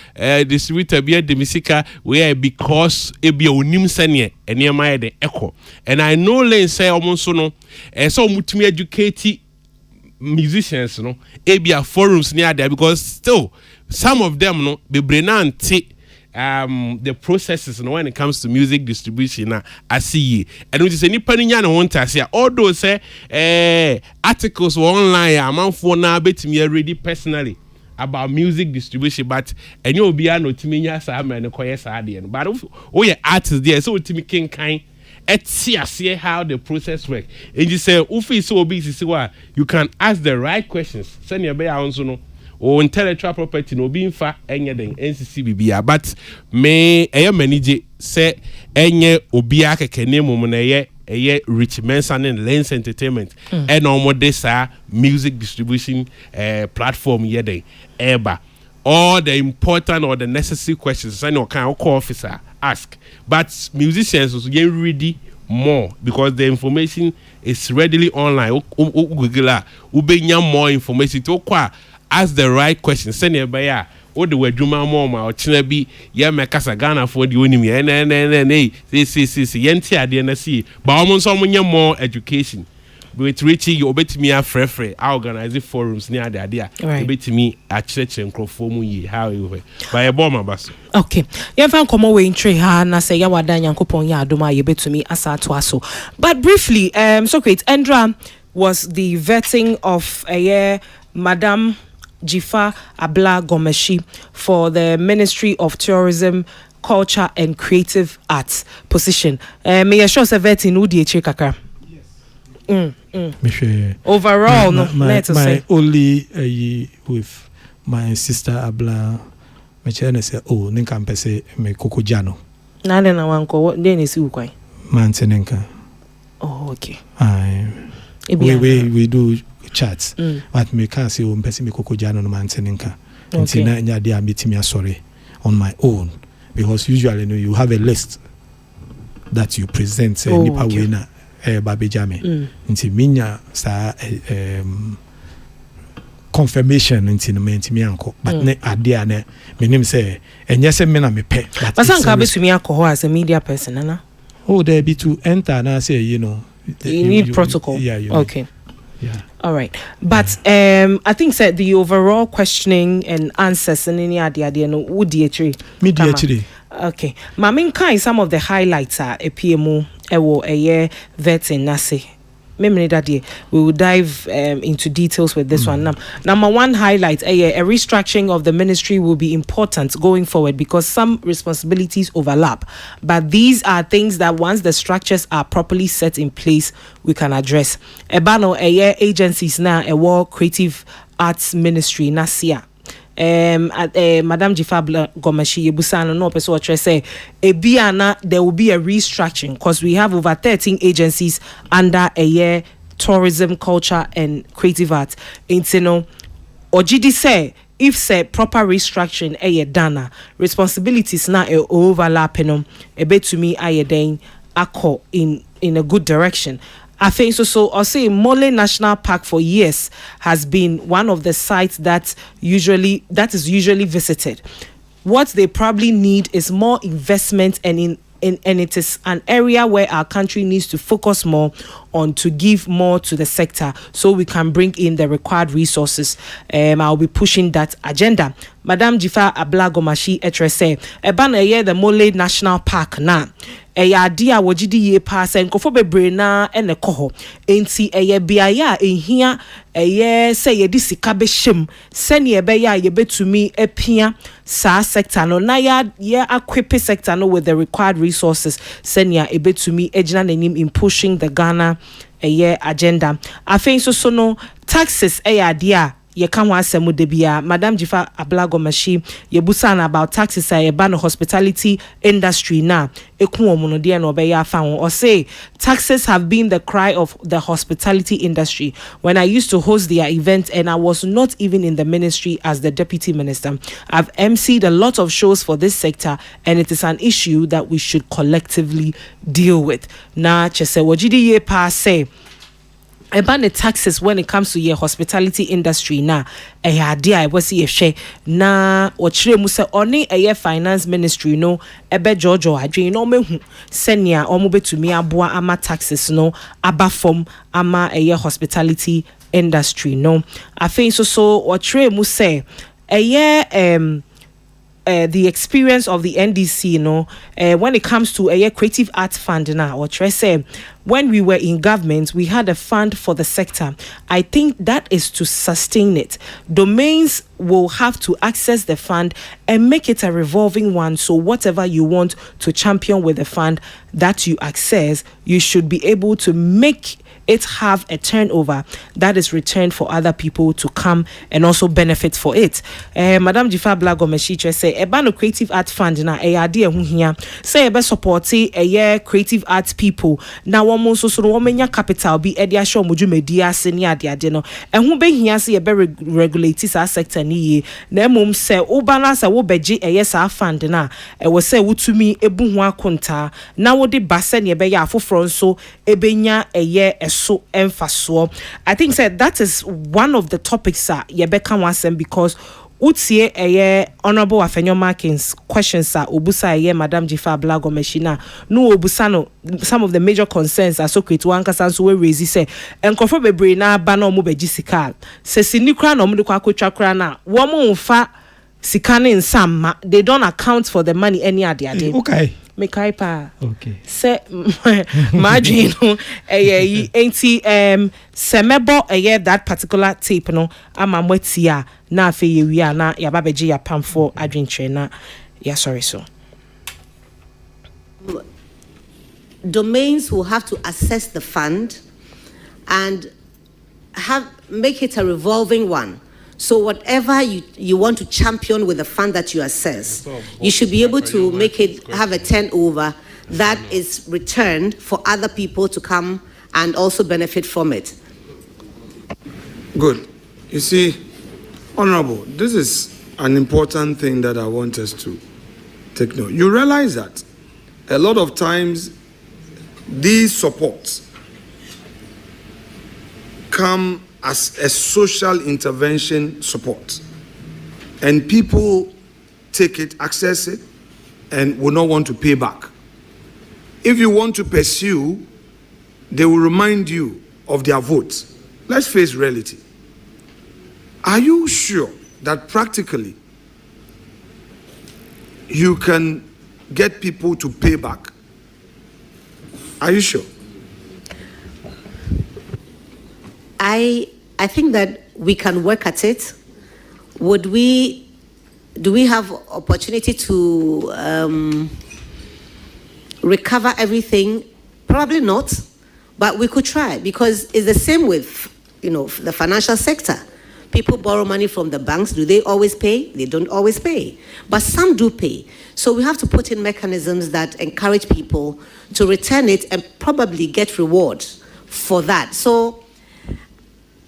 distributor bia de misika we because e bia onim sene niema ye de eko and I know Lynx say omonso no so mutumi educate musicians no e bia forums near there because still some of them no be brenanti the processes when it comes to music distribution I see and which is any paninya no want to say although say articles were online amount for now bet me already personally about music distribution but and you be no timinya sa man ko yes ade but oh yeah artists there so timi king kind see how the process work and you say ufi so obi see you can ask the right questions send your be also no or intellectual property no be infa enye den NCC bibia but me manage say enye obi akekene mum na eye Rich Mensan and Lynx Entertainment and omo this music distribution platform ye den eba all the important or the necessary questions I know can call officer ask but musicians also get ready more because the information is readily online Google ubenya more information to kwa ask the right question send your buyer or the way Juma Moma or Chinabi Yamakasa Ghana for the union this yenti at the NSC but almost someone more education with Richie you bet me a free I organize forums near the idea bet me at church and crofom ye how you by a bomber bus okay you found come away in tree ha na say yawa dan yankopon ya adoma ye bet me asa to aso but briefly so great Endra was the vetting of a year Madam Jifa Abla Gomeshi for the Ministry of Tourism, Culture and Creative Arts position. May I show a vet in Udi Kakra? Yes. Overall, my only with my sister Abla, my channel say, oh, Ninkampese, me Kokojano. Nana Wanko, what then is you quite? Mantenenka. Oh, okay. We do chats, but me can't say person me koko jano no Mantenenka. Until na dia meet me sorry on my own, because usually you have a list that you present nipa we na babejame. Until minya sa confirmation until no me anko, but ne adia ne menim say enye se me na me pe. But some ka be to me alcohol as a media person, na. Oh, there be to enter and say, you need protocol. Okay. Yeah. All right. But I think said the overall questioning and answers in any idea no would actually. Okay. Mamin kai some of the highlights are a PMO ewo a year vetting nase. We will dive into details with this one. Number one highlight, a restructuring of the ministry will be important going forward because some responsibilities overlap. But these are things that once the structures are properly set in place, we can address. Ebano, agencies now, a war creative arts ministry, Nasia. Madam Jifabla Gomashi Yebusano no person what say Ebiana there will be a restructuring because we have over 13 agencies under a year tourism, culture and creative arts. Intino Ojidi say if say proper restructuring dana responsibilities na overlapping a bit to me then akko in a good direction. I think so. I'll say Mole National Park for years has been one of the sites that is usually visited. What they probably need is more investment, and it is an area where our country needs to focus more on to give more to the sector so we can bring in the required resources. I'll be pushing that agenda. Madam Jifa Ablagomashi etrese ebana the Mole National Park na idea wojidi ye pass and kofo bebre na ene koho enti biaya ehia say ye disika be shim sene ebeya ye betumi epia sa sector no na ye equip sector no with the required resources sene ebetumi ejina nanim in pushing the Ghana agenda. I think so no taxes idea ye kan wa asemu de bia Madam Jifa Ablagomashi ye busana about taxes a ban hospitality industry na eku omuno de na obeya fa won or say taxes have been the cry of the hospitality industry. When I used to host their events and I was not even in the ministry as the deputy minister, I've emceed a lot of shows for this sector and it is an issue that we should collectively deal with. Na chese wojidi ye pa say about the taxes when it comes to your hospitality industry na idea I was see na ochire mu se oni finance ministry no ebe Jojo adwen no mehu senia omo betumi aboa ama taxes no aba from ama hospitality industry no I think so ochire mu se the experience of the NDC, when it comes to a creative arts fund now, or try say, when we were in government, we had a fund for the sector. I think that is to sustain it. Domains will have to access the fund and make it a revolving one. So whatever you want to champion with the fund that you access, you should be able to make it have a turnover that is returned for other people to come and also benefit for it. Madam Jifa Blagomeshi say ebano creative art fund na idea hu hia say ebe support creative art people na womo so womenya capital bi e dia show modwumadi ase ne ade no ehu be hia say ebe regulate sa sector ni ye na emom say ubana say wo beje sa fund na e wo say wutumi ebu hu akonta na wo de base ne ebe ya afoforo nso ebenya so emphasis. I think said that is one of the topics Yebeka wasem because utie honorable Afenyo Markins questions obusa Madam Jifa Blagomeshina no obusano some of the major concerns are so create one kasan so we raise say enkofo bebre na ba na omo beji sika se sinikra na omo de kwa kotwa na wo mo mfa sika ne nsam they don't account for the money any ade. Okay. Mekai pa. Okay. Se margin enti semebo that particular tape no ama mwetia na afi ye na ya babeji ya pamfo adwintre na ya sorry so. Domains will have to assess the fund and make it a revolving one. So whatever you want to champion with the fund that you assess, you should be able to make it have a turnover that is returned for other people to come and also benefit from it. Good. You see, Honorable, this is an important thing that I want us to take note. You realize that a lot of times these supports come as a social intervention support, and people take it, access it, and will not want to pay back. If you want to pursue, they will remind you of their votes. Let's face reality. Are you sure that practically you can get people to pay back? Are you sure? I think that we can work at it. Do we have opportunity to recover everything? Probably not, but we could try, because it's the same with, the financial sector. People borrow money from the banks. Do they always pay? They don't always pay, but some do pay. So we have to put in mechanisms that encourage people to return it and probably get rewards for that. So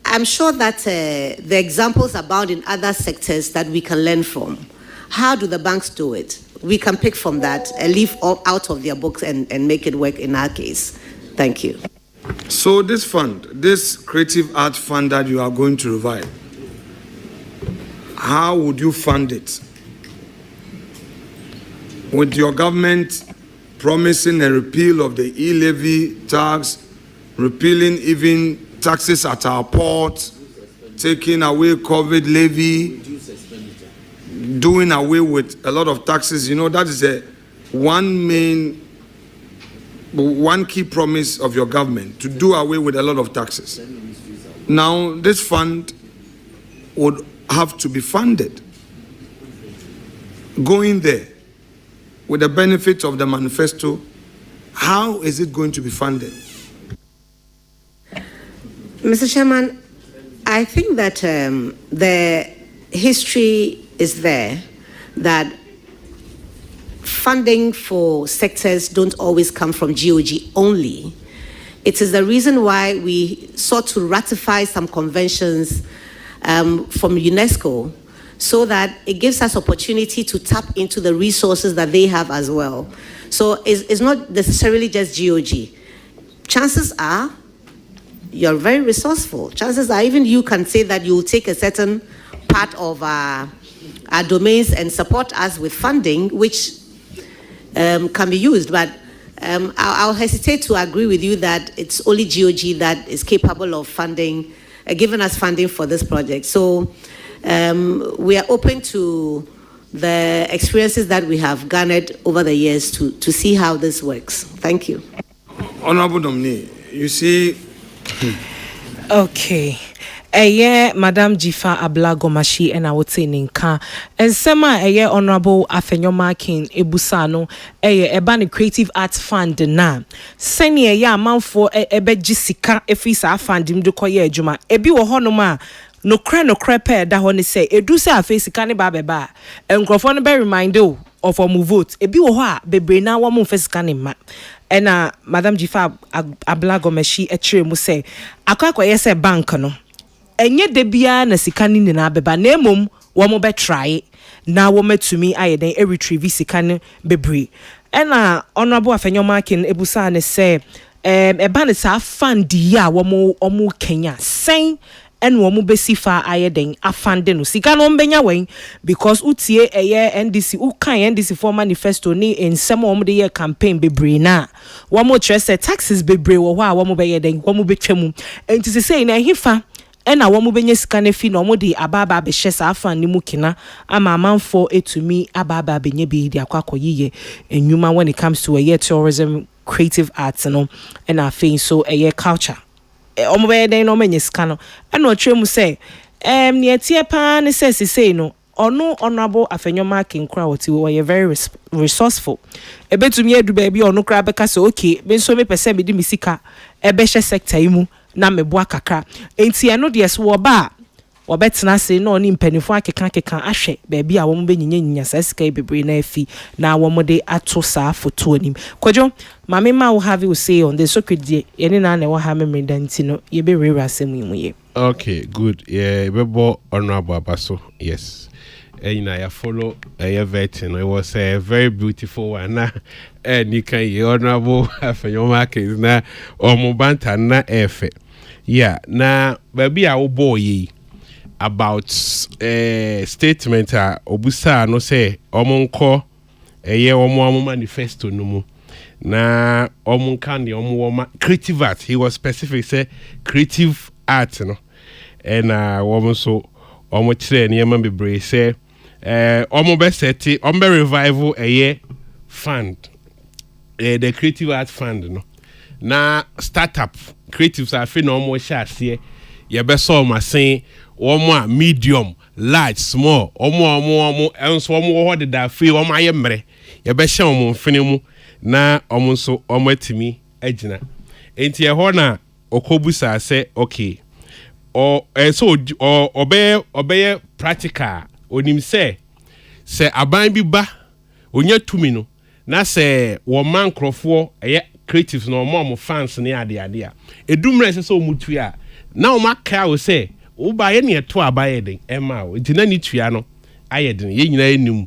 I'm sure that the examples abound in other sectors that we can learn from. How do the banks do it? We can pick from that and leave all out of their books and make it work in our case. Thank you. So this fund, this creative art fund that you are going to revive, how would you fund it? With your government promising a repeal of the e-levy tax, repealing even taxes at our ports, taking away COVID levy, doing away with a lot of taxes, that is one key promise of your government, to do away with a lot of taxes. Now, this fund would have to be funded. Going there, with the benefit of the manifesto, how is it going to be funded? Mr. Chairman, I think that the history is there that funding for sectors don't always come from GOG only. It is the reason why we sought to ratify some conventions from UNESCO, so that it gives us opportunity to tap into the resources that they have as well. So it's not necessarily just GOG. Chances are you're very resourceful. Chances are even you can say that you will take a certain part of our domains and support us with funding, which can be used. But I'll hesitate to agree with you that it's only GOG that is capable of funding, giving us funding for this project. So we are open to the experiences that we have garnered over the years to see how this works. Thank you. Honorable Domini, you see... Okay. Madam Jifa Ablagomashi and I would say Ninka. And Sema Honorable Afenyomakin Ebusano, Ebani Creative Arts Fund na. Seni ya amount for ebe Jessica Efisa Fund Mdukoye Juma. Ebi wohonoma. No crepe da hone say edu say afesi kane ba beba enkrofo no be remind of omu vote ebi wo ho a bebre na wo mo fesi kane ma ena Madam Jifa Ablagomashi ekire mu say akwakoye say bank no enye de bia na sika ni na beba na emom wo mo be try na wo matumi ayeden e retrieve sika ne bebre ena honorable Afenyomakin ebusa ne say eba ne sa fund ya wo mo Kenya sen and womu besifa ayeden afande no sika no mbenya wen because utie NDC ukan NDC for manifesto ni ensem womu de ye campaign bebre na womu trese taxes bebre wo ho a womu be yeden womu betwam enti se sei na hifa ena womu benye sika na fi no womu de ababa be hye sa afan ni mukina ama amanfo etumi ababa benye bi de akwakoyiye enwuma when it comes to tourism, creative arts and afin so culture. Omwe no menye sika no eno twemu say ne tie pa ne say no ono honorable Afenyomakin kra woti we very resourceful ebetumi edu ba bi ono kra beka say okay be so me pese me di misika ebe hye sector imu na meboa kakra enti eno de so wo ba wɔbɛtena ase na ɔne mpanimfoɔ akeka ahwɛ baabi a wɔn bɛnyinya saa sika bebree na afi na wɔn de ato saa foto anim kwadwo maame ma wo have you say on the socrates yɛne na ɛwɔ ha memory danti no yɛbɛwura asɛm yi mu yɛ. Okay, good. Yeah, bebo honorable abaso. Yes. And I follow a vetting. It was a very beautiful one. Na and you can honorable for your market na or mobanta na efe. Yeah, na baby I boy about statement obusa no say omonko ye omo manifesto no mu. Na omonka ne omo creative art. He was specific say creative art no and woman so almost say near be say almost best set revival a year fund the creative art fund no na startup creatives are fin almost shots here you best saw my saying one medium large small almost and so what did that feel on my embre you best show me finimu na almost so almost to me ejina enti e hona okobusa say okay or so obey practical onim say aban bi ba onya tumi no na say wo man krofo creatives no mo fans ne ade a edumre say so mutu a na o maka o say wo ba ye ne to abaye den ema o ntina ni tua no ayeden ye nyina enum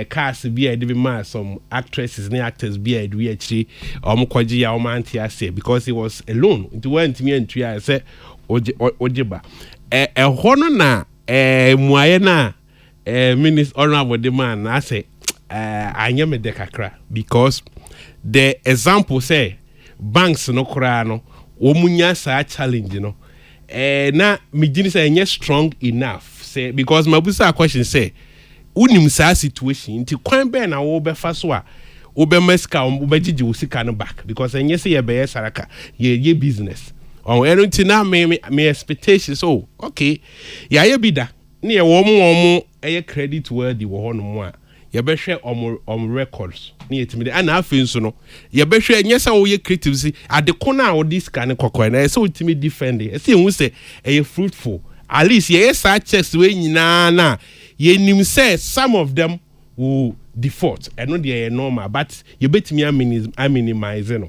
cast bi a de be ma some actresses ne actors bi a de we akiri omkwaji ya omanti ase because he was alone it went me and tua say ojiba hono na muaye na minister honorable the man na say anyame de kakra because the example say banks no kra no omunya sa challenge no na mijini say enye strong enough say because mabusa question say unim sa situation nti kwan be na wo be fa so a wo be maska wo be gigi wo sika no back because enye say ye be saraka ye business oh enti na me expectations so okay ya ye bida na ye wo credit worthy wo hono mu a ye be hwe records na ye timide ana afi nso no ye be hwe enye say wo ye creative si adeko na wo this kan kokoi na say wo timi defend e say hu say e fruitful at least ye sa checks we nyina na ye nim say some of them will default and no dey normal but ye betimi minimize no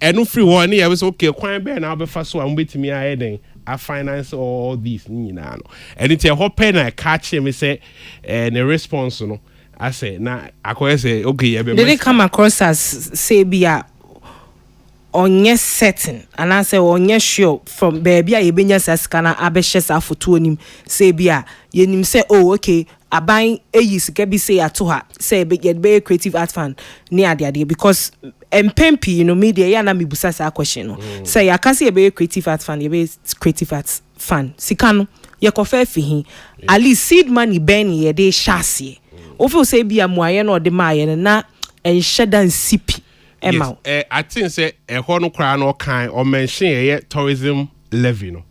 enu free one ya was okay kwan be na obefa so am betimi aheden a finance all these nyina no and it hope na catch me say the response no I say na akoye say okay you be did it come across as say bia onye certain and I say onye sure from baby a yebenya saskana abehye sa foto onim say bia yenim say oh okay aban eyi sika bi say ato ha say be creative art fan ne ade because empempi you know media ya na mebusa sa question no say yakase ye be creative art fan ye be creative art fan sika no ye kofa fihi at least seed money ben ye de shase ofo say bia muaye na ode maaye na enhyedan sipi ema I think say ho no kra no kan or mention ye tourism levy no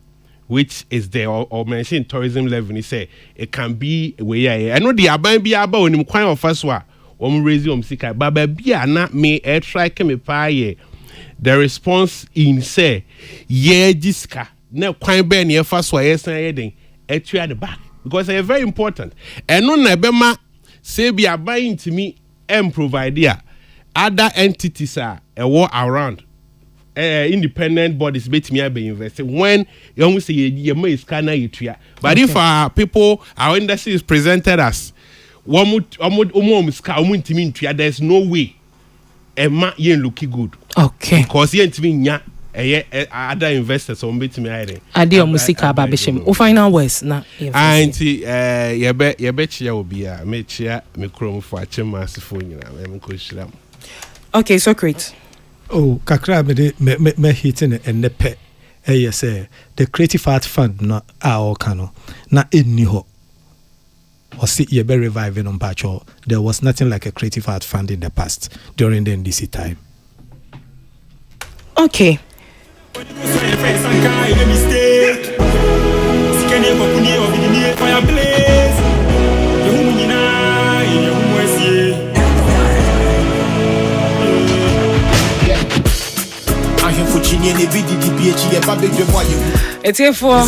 which is there or mention tourism levy he say it can be where I know the aban bi aba onim kwan of first wa raise sika baba bia na me try me pa ye the response in say ye diska na kwan be na first wa yes na ye den etua the back because they are very important and no na be ma say bia aban ntimi provide there other entities are around independent bodies betimi be invested when you almost say you may scanner you but okay. If people our industry is presented as there's no way you looking good okay because you nya other investors on betimi hiding ade musika ba beshem o final words na and ye be chia obi a me chia me krom for achema asifo nyina me ko shiram. Okay, so great. Oh, kakra me hitting and the pet. Say the creative art fund na our kano na enni ho. Or see ye be reviving on Pacho. There was nothing like a creative art fund in the past during the NDC time. Okay. Fuji It's here for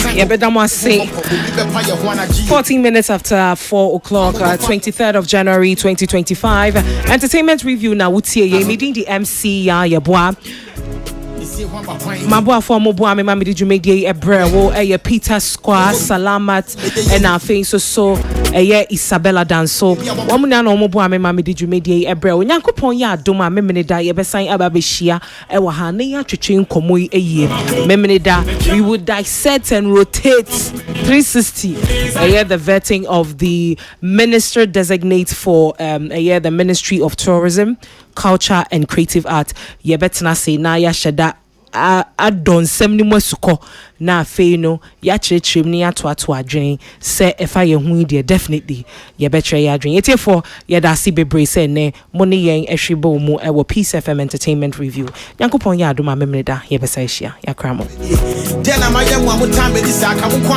say 14 minutes after 4 o'clock, 23rd of January 2025. Entertainment review now. Ye meeting the MC ya boa. Mabua for Mobua, me mammy did you make a brewo, a Peter Square, Salamat, and our face so a Isabella Danso. Woman and Mobua, me mammy did you make a brew. Yankupon ya doma, memenida, a beside Ababishia, a wahania chichin komui a year. Memenida, we would dissect and rotate 360 a year the vetting of the minister designate for a year the Ministry of Tourism, Culture and Creative Art. Ye betna say na ya sheda adon semni mwesuko na fe no ya chirechirem ni ato adwen se efa ye hu de definitely ye betre ya adwen etie for ye da si bebre se ne mo ne yen ehwebo mu e wo Peace FM Entertainment Review yankopon ya adoma memreda ye besa hia ya kramo